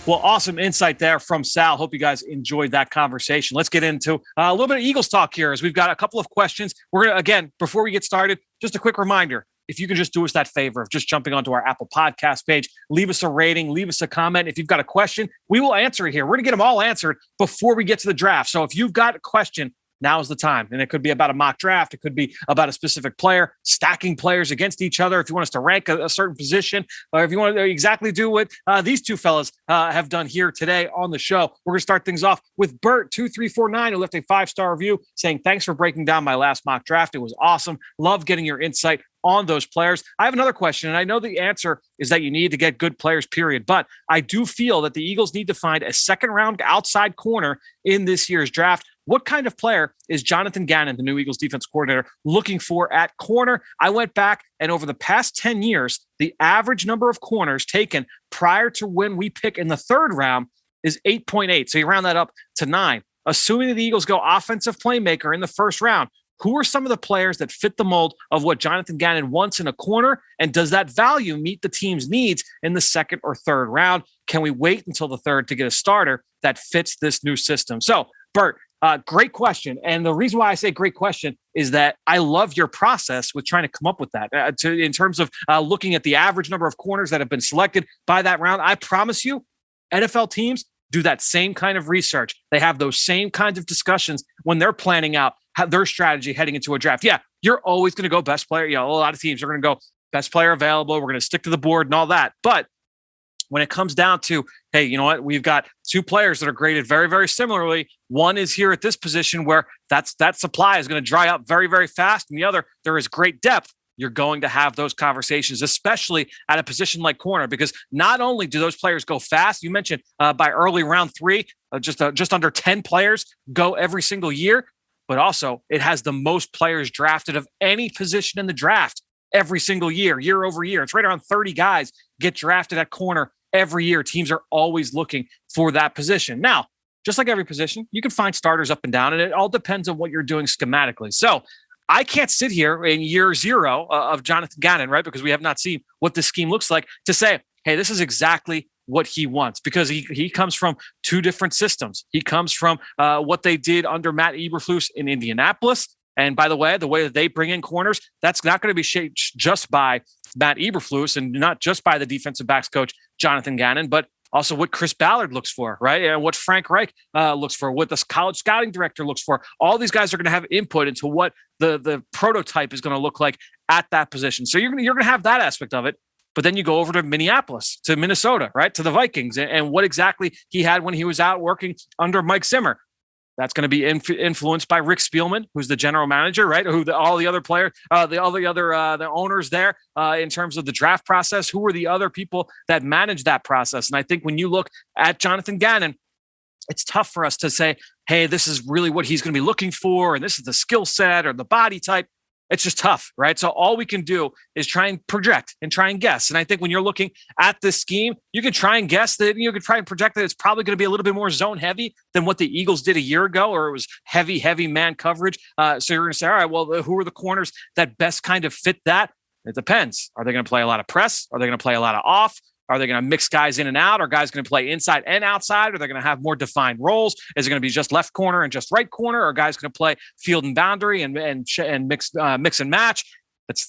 Speaker 4: Well, awesome insight there from Sal. Hope you guys enjoyed that conversation. Let's get into a little bit of Eagles talk here, as we've got a couple of questions. We're going to, again, before we get started, just a quick reminder. If you can just do us that favor of just jumping onto our Apple Podcast page, leave us a rating, leave us a comment. If you've got a question, we will answer it here. We're going to get them all answered before we get to the draft. So if you've got a question, now's the time. And it could be about a mock draft. It could be about a specific player, stacking players against each other. If you want us to rank a certain position, or if you want to exactly do what these two fellas have done here today on the show, we're going to start things off with Bert2349, who left a 5-star review saying, thanks for breaking down my last mock draft. It was awesome. Love getting your insight on those players. I have another question, and I know the answer is that you need to get good players, period. But I do feel that the Eagles need to find a second-round outside corner in this year's draft. What kind of player is Jonathan Gannon, the new Eagles defense coordinator, looking for at corner? I went back, and over the past 10 years, the average number of corners taken prior to when we pick in the 3rd round is 8.8. So you round that up to 9. Assuming that the Eagles go offensive playmaker in the 1st round, who are some of the players that fit the mold of what Jonathan Gannon wants in a corner? And does that value meet the team's needs in the 2nd or 3rd round? Can we wait until the 3rd to get a starter that fits this new system? So, Bert, great question. And the reason why I say great question is that I love your process with trying to come up with that in terms of looking at the average number of corners that have been selected by that round. I promise you, NFL teams do that same kind of research. They have those same kinds of discussions when they're planning out their strategy heading into a draft. Yeah, you're always going to go best player. A lot of teams are going to go best player available. We're going to stick to the board and all that. But when it comes down to, hey, you know what? We've got 2 players that are graded very, very similarly. One is here at this position where that supply is going to dry up very, very fast. And the other, there is great depth. You're going to have those conversations, especially at a position like corner, because not only do those players go fast, you mentioned by early round 3, just under 10 players go every single year, but also it has the most players drafted of any position in the draft every single year, year over year. It's right around 30 guys get drafted at corner every year. Teams are always looking for that position. Now, just like every position, you can find starters up and down, and it all depends on what you're doing schematically. So I can't sit here in year 0 of Jonathan Gannon, right? Because we have not seen what this scheme looks like to say, hey, this is exactly what he wants, because he comes from 2 different systems. He comes from what they did under Matt Eberflus in Indianapolis. And by the way that they bring in corners, that's not going to be shaped just by Matt Eberflus and not just by the defensive backs coach, Jonathan Gannon, but also what Chris Ballard looks for, right? And what Frank Reich looks for, what the college scouting director looks for. All these guys are going to have input into what the prototype is going to look like at that position. So you're going to have that aspect of it. But then you go over to Minneapolis, to Minnesota, right? To the Vikings, and what exactly he had when he was out working under Mike Zimmer. That's going to be influenced by Rick Spielman, who's the general manager, right? All the other players, the owners there in terms of the draft process. Who are the other people that manage that process? And I think when you look at Jonathan Gannon, it's tough for us to say, hey, this is really what he's going to be looking for, and this is the skill set or the body type. It's just tough, right? So all we can do is try and project and try and guess. And I think when you're looking at this scheme, you can try and guess that you can try and project that it's probably going to be a little bit more zone heavy than what the Eagles did a year ago, or it was heavy man coverage. So you're going to say, all right, well, who are the corners that best kind of fit that? It depends. Are they going to play a lot of press? Are they going to play a lot of off? Are they going to mix guys in and out? Are guys going to play inside and outside? Are they going to have more defined roles? Is it going to be just left corner and just right corner? Are guys going to play field and boundary and mix and match?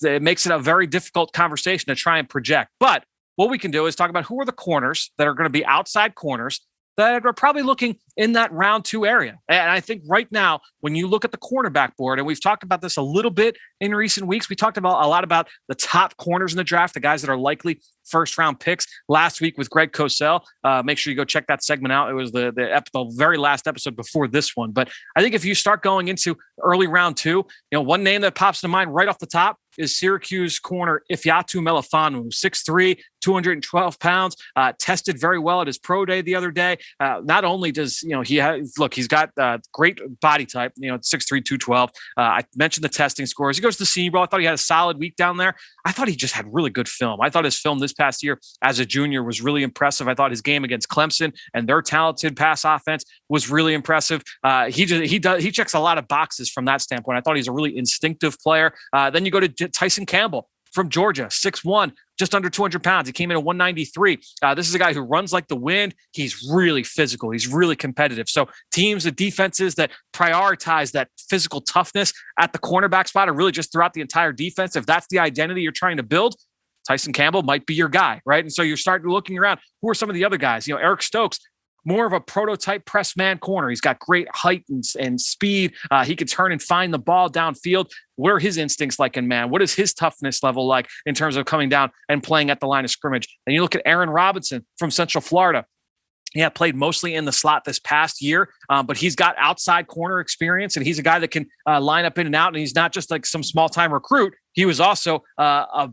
Speaker 4: It makes it a very difficult conversation to try and project. But what we can do is talk about who are the corners that are going to be outside corners that are probably looking in that round 2 area. And I think right now, when you look at the cornerback board, and we've talked about this a little bit in recent weeks, we talked about a lot about the top corners in the draft, the guys that are likely first-round picks last week with Greg Cosell. Make sure you go check that segment out. It was the very last episode before this one. But I think if you start going into early round 2, one name that pops to mind right off the top is Syracuse corner Ifeatu Melifonwu, 6'3", 212 pounds, tested very well at his pro day the other day. Not only does, he's got great body type, 6'3", 212. I mentioned the testing scores. He goes to the Senior Bowl. I thought he had a solid week down there. I thought he just had really good film. I thought his film this past year as a junior was really impressive. I thought his game against Clemson and their talented pass offense was really impressive. He checks a lot of boxes from that standpoint. I thought he's a really instinctive player. Then you go to Tyson Campbell from Georgia, 6'1", just under 200 pounds. He came in at 193. This is a guy who runs like the wind. He's really physical. He's really competitive. So teams and defenses that prioritize that physical toughness at the cornerback spot, or really just throughout the entire defense, if that's the identity you're trying to build, Tyson Campbell might be your guy, right? And so you're starting looking around. Who are some of the other guys? Eric Stokes, more of a prototype press man corner. He's got great height and speed. He can turn and find the ball downfield. What are his instincts like in man? What is his toughness level like in terms of coming down and playing at the line of scrimmage? And you look at Aaron Robinson from Central Florida. Yeah, played mostly in the slot this past year, but he's got outside corner experience, and he's a guy that can line up in and out. And he's not just like some small-time recruit. He was also a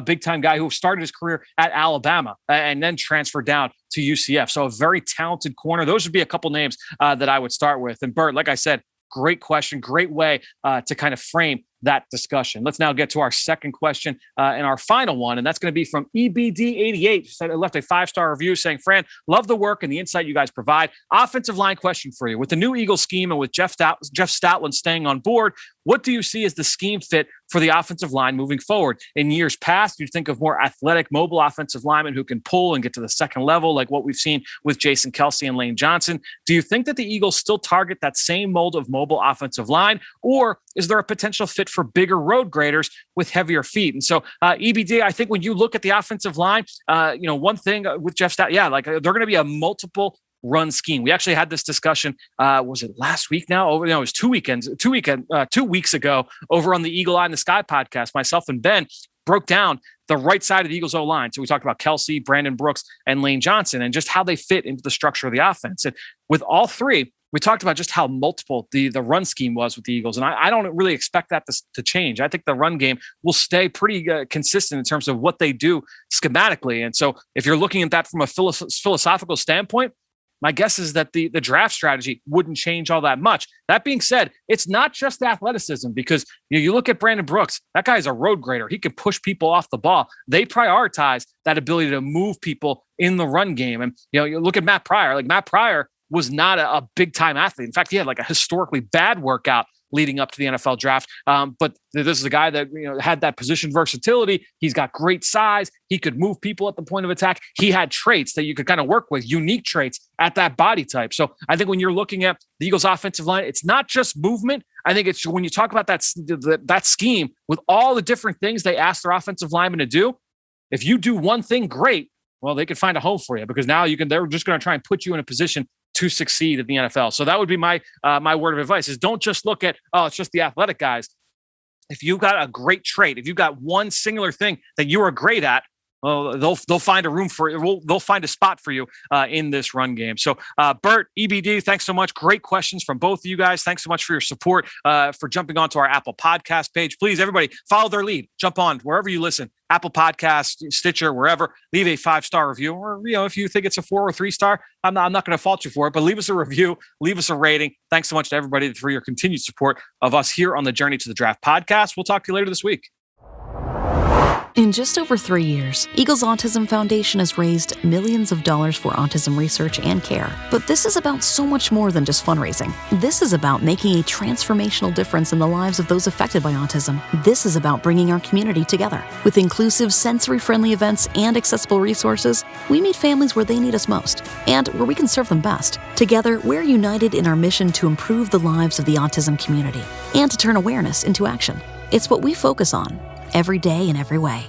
Speaker 4: big-time guy who started his career at Alabama and then transferred down to UCF. So a very talented corner. Those would be a couple names that I would start with. And Bert, like I said, great question, great way to kind of frame that discussion. Let's now get to our second question and our final one, and that's going to be from EBD88. Left a 5-star review saying, Fran, love the work and the insight you guys provide. Offensive line question for you. With the new Eagles scheme and with Jeff Stoutland staying on board, what do you see as the scheme fit for the offensive line moving forward? In years past, you'd think of more athletic, mobile offensive linemen who can pull and get to the second level, like what we've seen with Jason Kelsey and Lane Johnson. Do you think that the Eagles still target that same mold of mobile offensive line, or is there a potential fit for bigger road graders with heavier feet? And so EBD, I think when you look at the offensive line, one thing with Jeff Stout, they're going to be a multiple run scheme. We actually had this discussion. Was it last week now? It was 2 weeks ago over on the Eagle Eye in the Sky podcast. Myself and Ben broke down the right side of the Eagles O-line. So we talked about Kelsey, Brandon Brooks, and Lane Johnson, and just how they fit into the structure of the offense. And with all three, we talked about just how multiple the run scheme was with the Eagles. And I don't really expect that to change. I think the run game will stay pretty consistent in terms of what they do schematically. And so if you're looking at that from a philosophical standpoint, my guess is that the draft strategy wouldn't change all that much. That being said, it's not just athleticism, because you look at Brandon Brooks, that guy's a road grader. He can push people off the ball. They prioritize that ability to move people in the run game. And you look at Matt Pryor. Like, Matt Pryor was not a big time athlete. In fact, he had like a historically bad workout leading up to the NFL draft. But this is a guy that had that position versatility. He's got great size. He could move people at the point of attack. He had traits that you could kind of work with, unique traits at that body type. So I think when you're looking at the Eagles offensive line, it's not just movement. I think it's when you talk about that scheme with all the different things they ask their offensive linemen to do. If you do one thing great, well, they could find a home for you, because now they're just going to try and put you in a position to succeed in the NFL. So that would be my word of advice, is don't just look at, it's just the athletic guys. If you've got a great trait, if you've got one singular thing that you are great at, well, they'll find a room for it. They'll find a spot for you in this run game. So Bert, EBD, thanks so much. Great questions from both of you guys. Thanks so much for your support, for jumping onto our Apple Podcast page. Please, everybody, follow their lead. Jump on wherever you listen. Apple Podcasts, Stitcher, wherever. Leave a 5-star review, or if you think it's a 4 or 3-star, I'm not going to fault you for it. But leave us a review, leave us a rating. Thanks so much to everybody for your continued support of us here on the Journey to the Draft podcast. We'll talk to you later this week.
Speaker 8: In just over 3 years, Eagles Autism Foundation has raised millions of dollars for autism research and care. But this is about so much more than just fundraising. This is about making a transformational difference in the lives of those affected by autism. This is about bringing our community together. With inclusive, sensory-friendly events and accessible resources, we meet families where they need us most and where we can serve them best. Together, we're united in our mission to improve the lives of the autism community and to turn awareness into action. It's what we focus on, every day in every way.